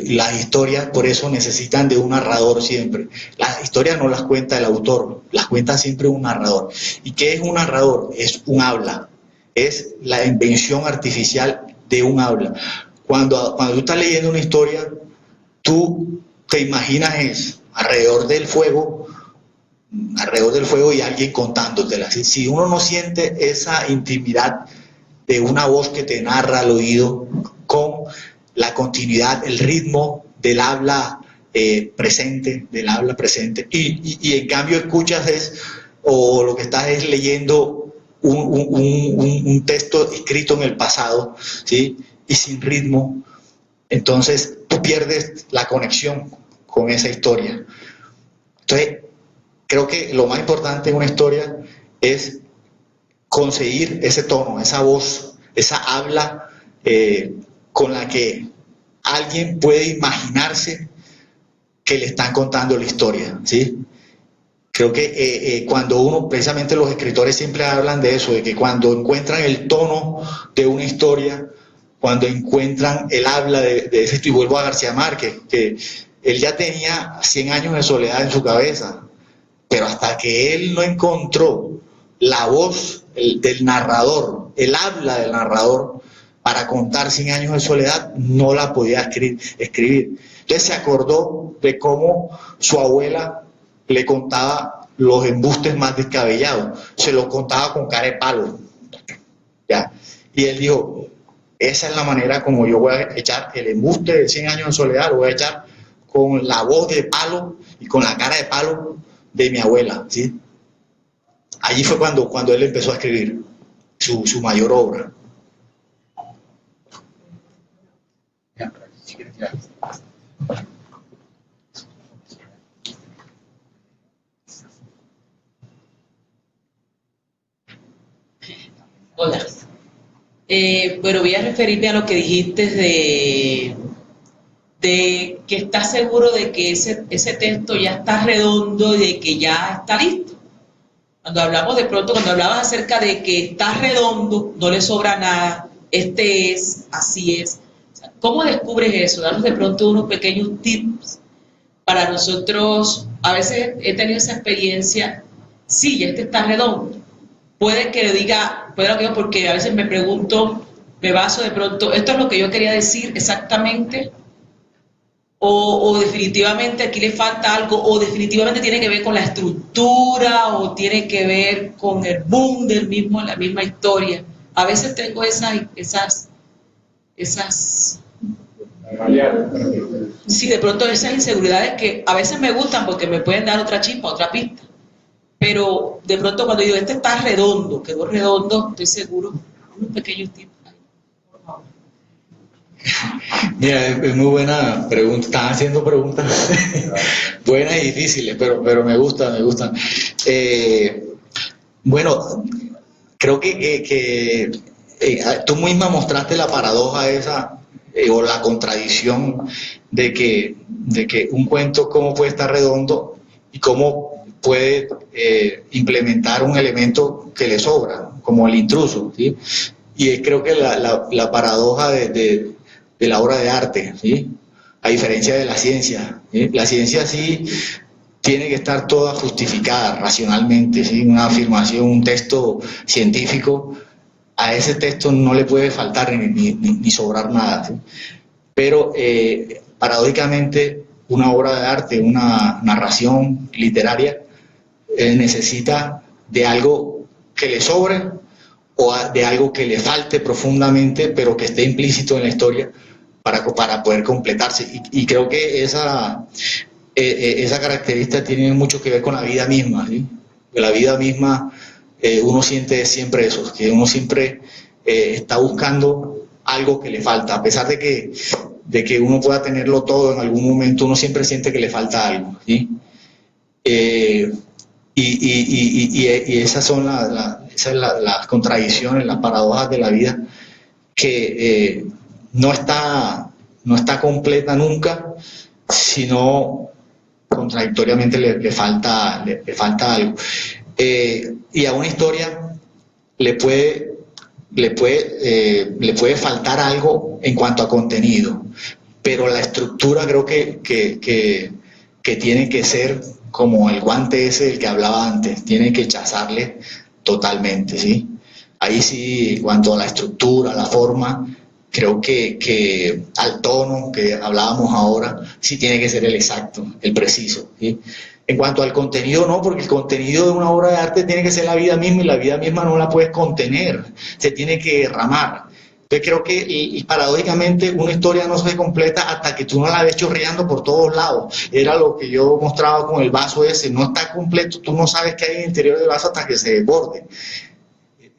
las historias por eso necesitan de un narrador siempre. Las historias no las cuenta el autor, las cuenta siempre un narrador. ¿Y qué es un narrador? Es un habla, es la invención artificial de un habla. Cuando tú estás leyendo una historia, tú te imaginas alrededor del fuego y alguien contándotela. Si uno no siente esa intimidad de una voz que te narra al oído con la continuidad, el ritmo del habla presente, y en cambio escuchas o lo que estás es leyendo un texto escrito en el pasado, ¿sí? Y sin ritmo, entonces tú pierdes la conexión con esa historia. Entonces, creo que lo más importante en una historia es conseguir ese tono, esa voz, esa habla con la que alguien puede imaginarse que le están contando la historia, ¿sí? Creo que cuando uno, precisamente los escritores siempre hablan de eso, de que cuando encuentran el tono de una historia, cuando encuentran el habla de ese, y vuelvo a García Márquez, que él ya tenía 100 años de soledad en su cabeza, pero hasta que él no encontró la voz del narrador, el habla del narrador, para contar 100 años de soledad, no la podía escribir. Entonces se acordó de cómo su abuela le contaba los embustes más descabellados, se los contaba con cara de palo, ¿ya? Y él dijo, esa es la manera como yo voy a echar el embuste de 100 años de soledad, lo voy a echar con la voz de palo y con la cara de palo de mi abuela, ¿sí? Allí fue cuando él empezó a escribir su mayor obra. Hola. Bueno, voy a referirme a lo que dijiste de que estás seguro de que ese texto ya está redondo y de que ya está listo. Cuando hablamos de pronto, cuando hablabas acerca de que está redondo, no le sobra nada, así es. O sea, ¿cómo descubres eso? Danos de pronto unos pequeños tips para nosotros. A veces he tenido esa experiencia, sí, ya está redondo. Puede que diga, porque a veces me pregunto, me baso de pronto, ¿esto es lo que yo quería decir exactamente? O definitivamente aquí le falta algo, o definitivamente tiene que ver con la estructura, o tiene que ver con el boom la misma historia. A veces tengo esas sí, de pronto esas inseguridades que a veces me gustan porque me pueden dar otra chispa, otra pista. Pero de pronto cuando digo, este está redondo, quedó redondo, estoy seguro, unos pequeños tips. Mira, es muy buena pregunta. Están haciendo preguntas buenas y difíciles, pero me gustan. Bueno, creo que tú misma mostraste la paradoja esa, o la contradicción de que un cuento cómo puede estar redondo y cómo puede implementar un elemento que le sobra, como el intruso, ¿sí? Y creo que la paradoja de la obra de arte, ¿sí? A diferencia de la ciencia, ¿sí? La ciencia sí tiene que estar toda justificada racionalmente, ¿sí? Una afirmación, un texto científico, a ese texto no le puede faltar ni sobrar nada, ¿sí? Pero paradójicamente una obra de arte, una narración literaria, necesita de algo que le sobre o de algo que le falte profundamente, pero que esté implícito en la historia para poder completarse. Y creo que esa característica tiene mucho que ver con la vida misma, ¿sí? La vida misma, uno siente siempre eso, que uno siempre está buscando algo que le falta, a pesar de que uno pueda tenerlo todo en algún momento, uno siempre siente que le falta algo, ¿sí? Y esas son las contradicciones, las paradojas de la vida, que no está completa nunca, sino contradictoriamente le falta algo. Y a una historia le puede faltar algo en cuanto a contenido, pero la estructura creo que tiene que ser como el guante ese del que hablaba antes, tiene que chazarle totalmente, ¿sí? Ahí sí, en cuanto a la estructura, a la forma, creo que al tono que hablábamos ahora, sí tiene que ser el exacto, el preciso, ¿sí? En cuanto al contenido, no, porque el contenido de una obra de arte tiene que ser la vida misma, y la vida misma no la puedes contener, se tiene que derramar. Entonces creo que y paradójicamente una historia no se completa hasta que tú no la ves chorreando por todos lados. Era lo que yo mostraba con el vaso ese, no está completo, tú no sabes qué hay en el interior del vaso hasta que se desborde.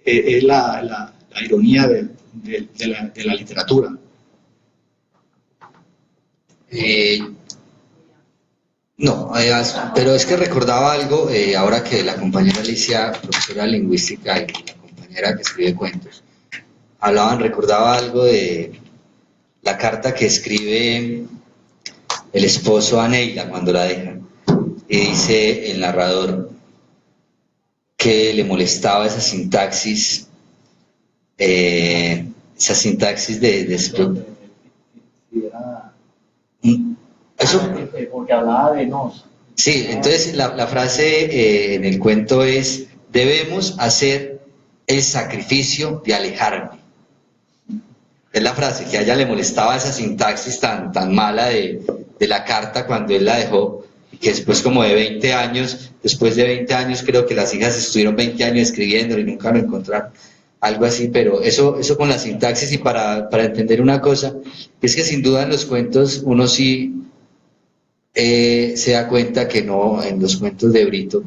Es la ironía de la literatura. No, pero es que recordaba algo, ahora que la compañera Alicia, profesora de lingüística, y la compañera que escribe cuentos, recordaba algo de la carta que escribe el esposo a Neila cuando la dejan, y dice el narrador que le molestaba esa sintaxis esa sintaxis de eso. Porque hablaba de nos. Sí, entonces la frase en el cuento es: debemos hacer el sacrificio de alejarme. Es la frase que a ella le molestaba, esa sintaxis tan mala de la carta cuando él la dejó, y que después como de 20 años, después de 20 años creo que las hijas estuvieron 20 años escribiendo y nunca lo encontraron, algo así. Pero eso con la sintaxis, y para entender una cosa, es que sin duda en los cuentos uno sí se da cuenta que no, en los cuentos de Brito,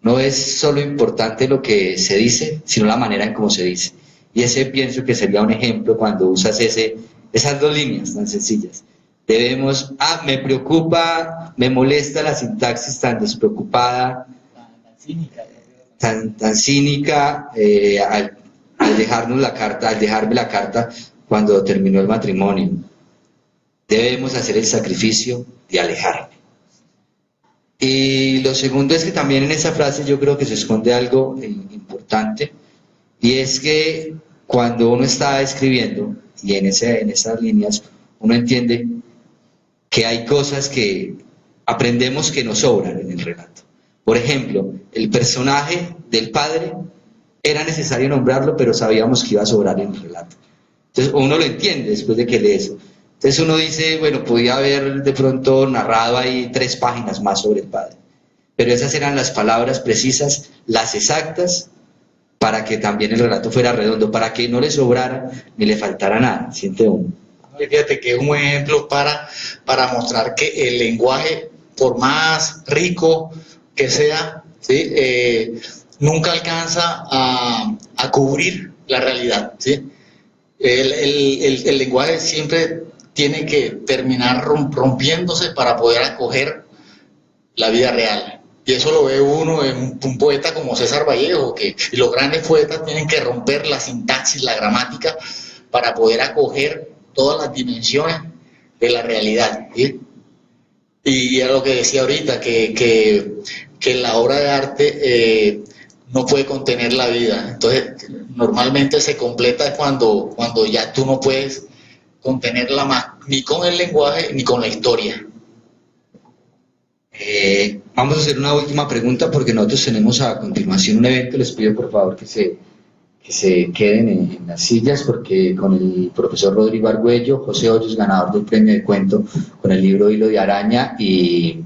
no es solo importante lo que se dice, sino la manera en cómo se dice. Y ese pienso que sería un ejemplo cuando usas esas dos líneas tan sencillas. Debemos, me preocupa, me molesta la sintaxis tan despreocupada, tan cínica, al dejarme la carta cuando terminó el matrimonio. Debemos hacer el sacrificio de alejarme. Y lo segundo es que también en esa frase yo creo que se esconde algo importante, y es que cuando uno está escribiendo, y en esas líneas, uno entiende que hay cosas que aprendemos que nos sobran en el relato. Por ejemplo, el personaje del padre era necesario nombrarlo, pero sabíamos que iba a sobrar en el relato. Entonces uno lo entiende después de que lee eso. Entonces uno dice, bueno, podía haber de pronto narrado ahí 3 páginas más sobre el padre, pero esas eran las palabras precisas, las exactas, para que también el relato fuera redondo, para que no le sobrara ni le faltara nada, siente uno. Fíjate que es un ejemplo para mostrar que el lenguaje, por más rico que sea, ¿sí? Nunca alcanza a cubrir la realidad, ¿sí? El lenguaje siempre tiene que terminar rompiéndose para poder acoger la vida real. Y eso lo ve uno en un poeta como César Vallejo, y los grandes poetas tienen que romper la sintaxis, la gramática, para poder acoger todas las dimensiones de la realidad, ¿sí? Y es lo que decía ahorita, que la obra de arte no puede contener la vida. Entonces, normalmente se completa cuando ya tú no puedes contenerla más, ni con el lenguaje ni con la historia. Vamos a hacer una última pregunta porque nosotros tenemos a continuación un evento. Les pido por favor que se queden en las sillas, porque con el profesor Rodrigo Argüello, José Hoyos, ganador del premio de cuento con el libro Hilo de Araña, y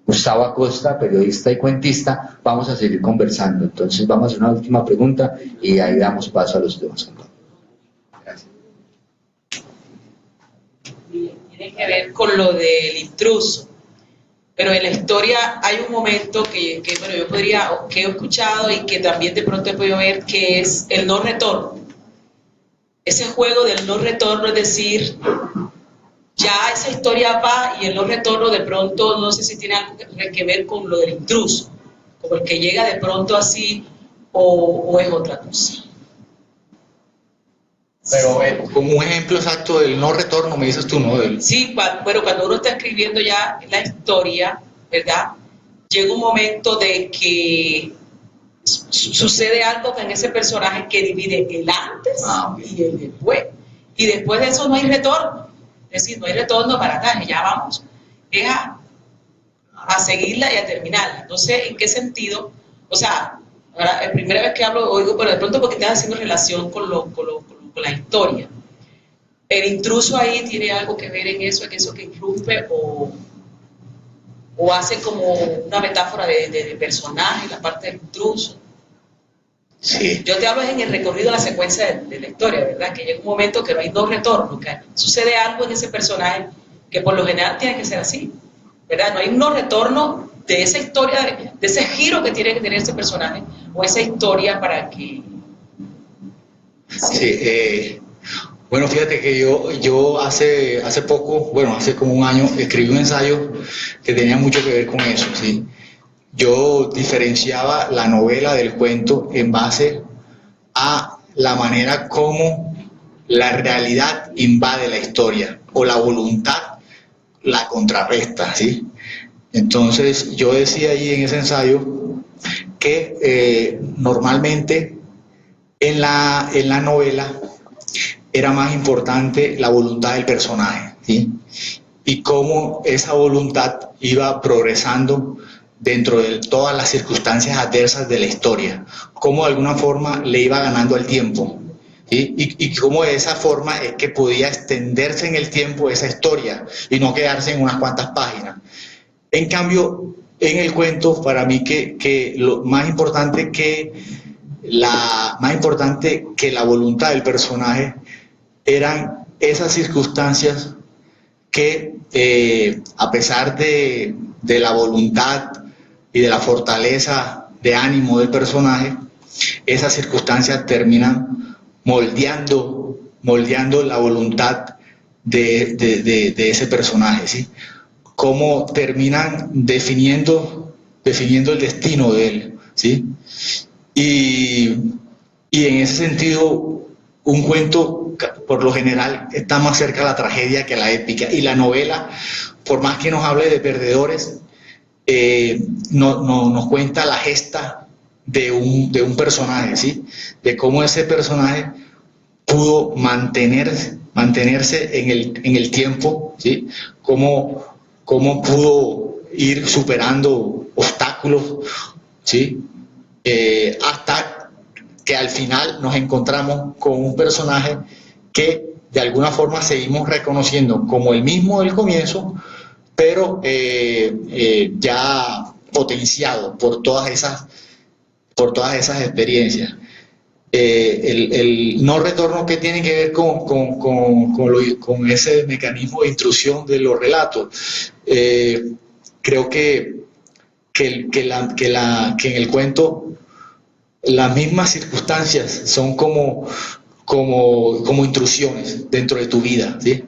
Gustavo Acosta, periodista y cuentista, vamos a seguir conversando. Entonces vamos a hacer una última pregunta y ahí damos paso a los demás. Gracias. Tiene que ver con lo del intruso, pero en la historia hay un momento que bueno, que he escuchado y que también de pronto he podido ver, que es el no retorno. Ese juego del no retorno, es decir, ya esa historia va y el no retorno de pronto, no sé si tiene algo que ver con lo del intruso, como el que llega de pronto así, o es otra cosa. Pero como un ejemplo exacto del no retorno, me dices tú, ¿no? Sí, pero cuando uno está escribiendo ya la historia, ¿verdad? Llega un momento de que sucede algo en ese personaje que divide el antes y el después. Y después de eso no hay retorno. Es decir, no hay retorno para atrás, ya vamos. Es a seguirla y a terminarla. No sé en qué sentido. O sea, ahora, la primera vez que hablo, oigo, pero de pronto porque estás haciendo relación con la historia. El intruso ahí tiene algo que ver en eso que irrumpe o hace como una metáfora de personaje, la parte del intruso. Sí. Yo te hablo en el recorrido de la secuencia de la historia, ¿verdad? Que llega un momento que no hay dos retornos, que sucede algo en ese personaje que por lo general tiene que ser así, ¿verdad? No hay un no retorno de esa historia, de ese giro que tiene que tener ese personaje o esa historia para que... Sí, bueno, fíjate que yo hace poco, bueno, hace como un año, escribí un ensayo que tenía mucho que ver con eso, ¿sí? Yo diferenciaba la novela del cuento en base a la manera como la realidad invade la historia o la voluntad la contrarresta, ¿sí? Entonces yo decía allí en ese ensayo que normalmente En la novela era más importante la voluntad del personaje, ¿sí? Y cómo esa voluntad iba progresando dentro de todas las circunstancias adversas de la historia, cómo de alguna forma le iba ganando el tiempo, ¿sí? Y cómo de esa forma es que podía extenderse en el tiempo esa historia y no quedarse en unas cuantas páginas. En cambio, en el cuento, para mí que lo más importante que la voluntad del personaje eran esas circunstancias que a pesar de la voluntad y de la fortaleza de ánimo del personaje, esas circunstancias terminan moldeando la voluntad de ese personaje, ¿sí? Cómo terminan definiendo el destino de él, ¿sí? Y en ese sentido, un cuento por lo general está más cerca a la tragedia que a la épica, y la novela, por más que nos hable de perdedores, nos cuenta la gesta de un personaje, ¿sí? De cómo ese personaje pudo mantenerse en el tiempo, ¿sí? Cómo pudo ir superando obstáculos, ¿sí? Hasta que al final nos encontramos con un personaje que de alguna forma seguimos reconociendo como el mismo del comienzo, pero ya potenciado por todas esas experiencias. El no retorno que tiene que ver con ese mecanismo de intrusión de los relatos. Creo que en el cuento las mismas circunstancias son como intrusiones dentro de tu vida, ¿sí?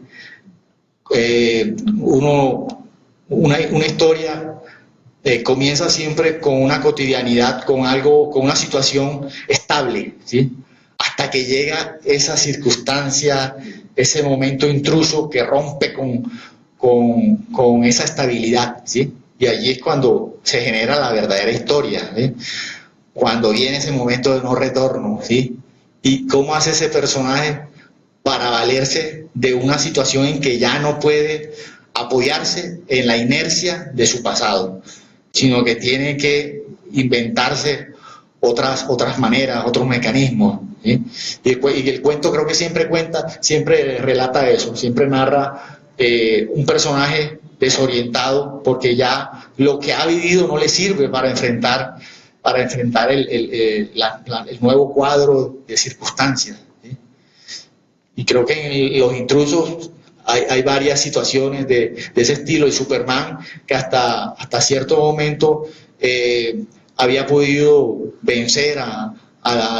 Una historia comienza siempre con una cotidianidad, con una situación estable, ¿sí? Hasta que llega esa circunstancia, ese momento intruso que rompe con esa estabilidad, ¿sí? Y allí es cuando se genera la verdadera historia, ¿sí? Cuando viene ese momento de no retorno, ¿sí? Y cómo hace ese personaje para valerse de una situación en que ya no puede apoyarse en la inercia de su pasado, sino que tiene que inventarse otras maneras, otros mecanismos, ¿sí? Y el cuento creo que siempre relata eso, siempre narra un personaje desorientado porque ya lo que ha vivido no le sirve para enfrentar el nuevo cuadro de circunstancias, ¿sí? Y creo que en Los Intrusos hay varias situaciones de ese estilo, y Superman, que hasta cierto momento había podido vencer a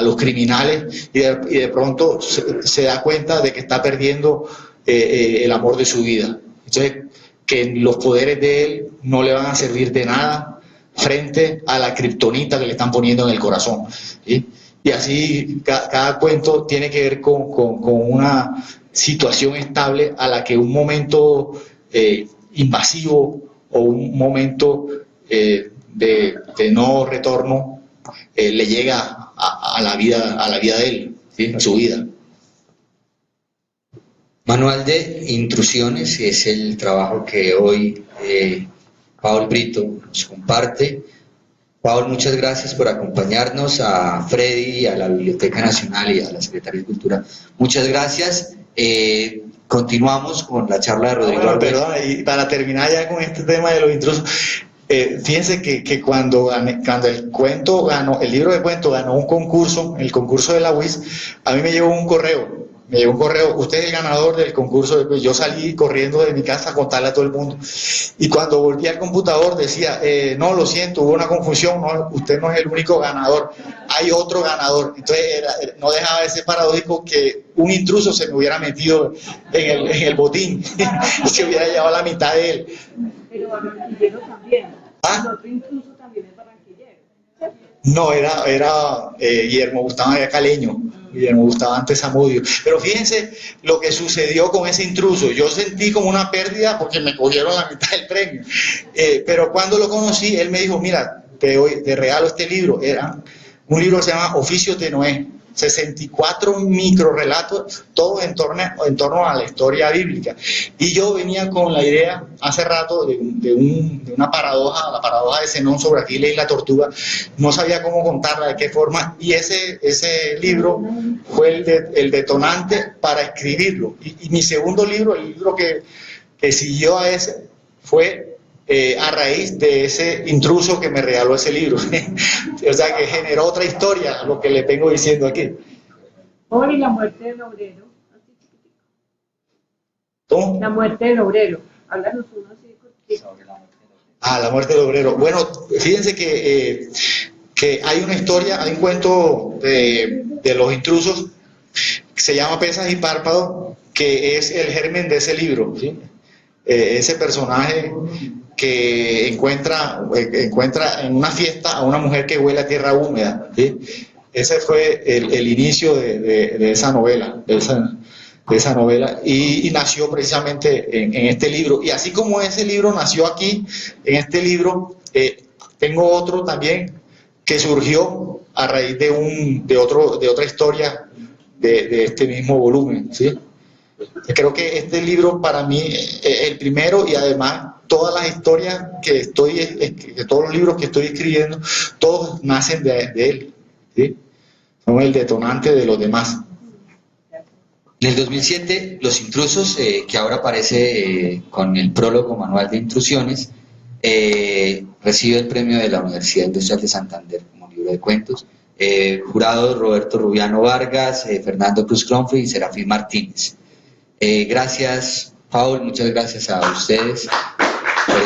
los criminales, y de pronto se da cuenta de que está perdiendo el amor de su vida. Entonces, que los poderes de él no le van a servir de nada frente a la kriptonita que le están poniendo en el corazón, ¿sí? Y así cada cuento tiene que ver con una situación estable a la que un momento invasivo o un momento de no retorno le llega a la vida de él, ¿sí? A su vida. Manual de Intrusiones es el trabajo que hoy Paul Brito nos comparte. Paul, muchas gracias por acompañarnos, a Freddy, a la Biblioteca Nacional y a la Secretaría de Cultura. Muchas gracias. Continuamos con la charla de Rodrigo Álvarez. Perdón, y para terminar ya con este tema de los intrusos, fíjense que cuando el cuento ganó, el libro de cuentos ganó un concurso, el concurso de la UIS, a mí me llegó un correo, usted es el ganador del concurso. Yo salí corriendo de mi casa a contarle a todo el mundo, y cuando volví al computador decía, no, lo siento, hubo una confusión, no, usted no es el único ganador, hay otro ganador. Entonces no dejaba de ser paradójico que un intruso se me hubiera metido en el botín y se hubiera llevado la mitad de él. Pero barranquillero también. ¿Ah? El otro intruso también es barranquillero. No, era Guillermo Bustamante, caleño. Guillermo Bustamante Zamudio. Pero fíjense lo que sucedió con ese intruso. Yo sentí como una pérdida porque me cogieron la mitad del premio. Pero cuando lo conocí, él me dijo, mira, te regalo este libro. Era un libro que se llama Oficios de Noé. 64 microrelatos, todos en torno a la historia bíblica. Y yo venía con la idea hace rato de una paradoja, la paradoja de Zenón sobre Aquiles y la tortuga. No sabía cómo contarla, de qué forma, y ese libro fue el detonante para escribirlo. Y mi segundo libro, el libro que siguió a ese, fue a raíz de ese intruso que me regaló ese libro. O sea, que generó otra historia, lo que le vengo diciendo aquí. Hoy la muerte del obrero. ¿Cómo? La muerte del obrero. Háblanos uno así contigo. La muerte del obrero. Bueno, fíjense que hay una historia, hay un cuento de los intrusos, que se llama Pesas y Párpados, que es el germen de ese libro, ¿sí? Ese personaje que encuentra en una fiesta a una mujer que huele a tierra húmeda, ¿sí? Ese fue el inicio de esa novela, y nació precisamente en este libro. Y así como ese libro nació aquí, en este libro, tengo otro también que surgió a raíz de otra historia de este mismo volumen, ¿sí? Creo que este libro para mí es el primero, y además todas las historias todos los libros que estoy escribiendo, todos nacen de él, ¿sí? Son el detonante de los demás. En el 2007, Los Intrusos, que ahora aparece con el prólogo Manual de Intrusiones, recibe el premio de la Universidad Industrial de Santander como libro de cuentos. Jurado Roberto Rubiano Vargas, Fernando Cruz Cronfrey y Serafín Martínez. Gracias, Paul, muchas gracias a ustedes por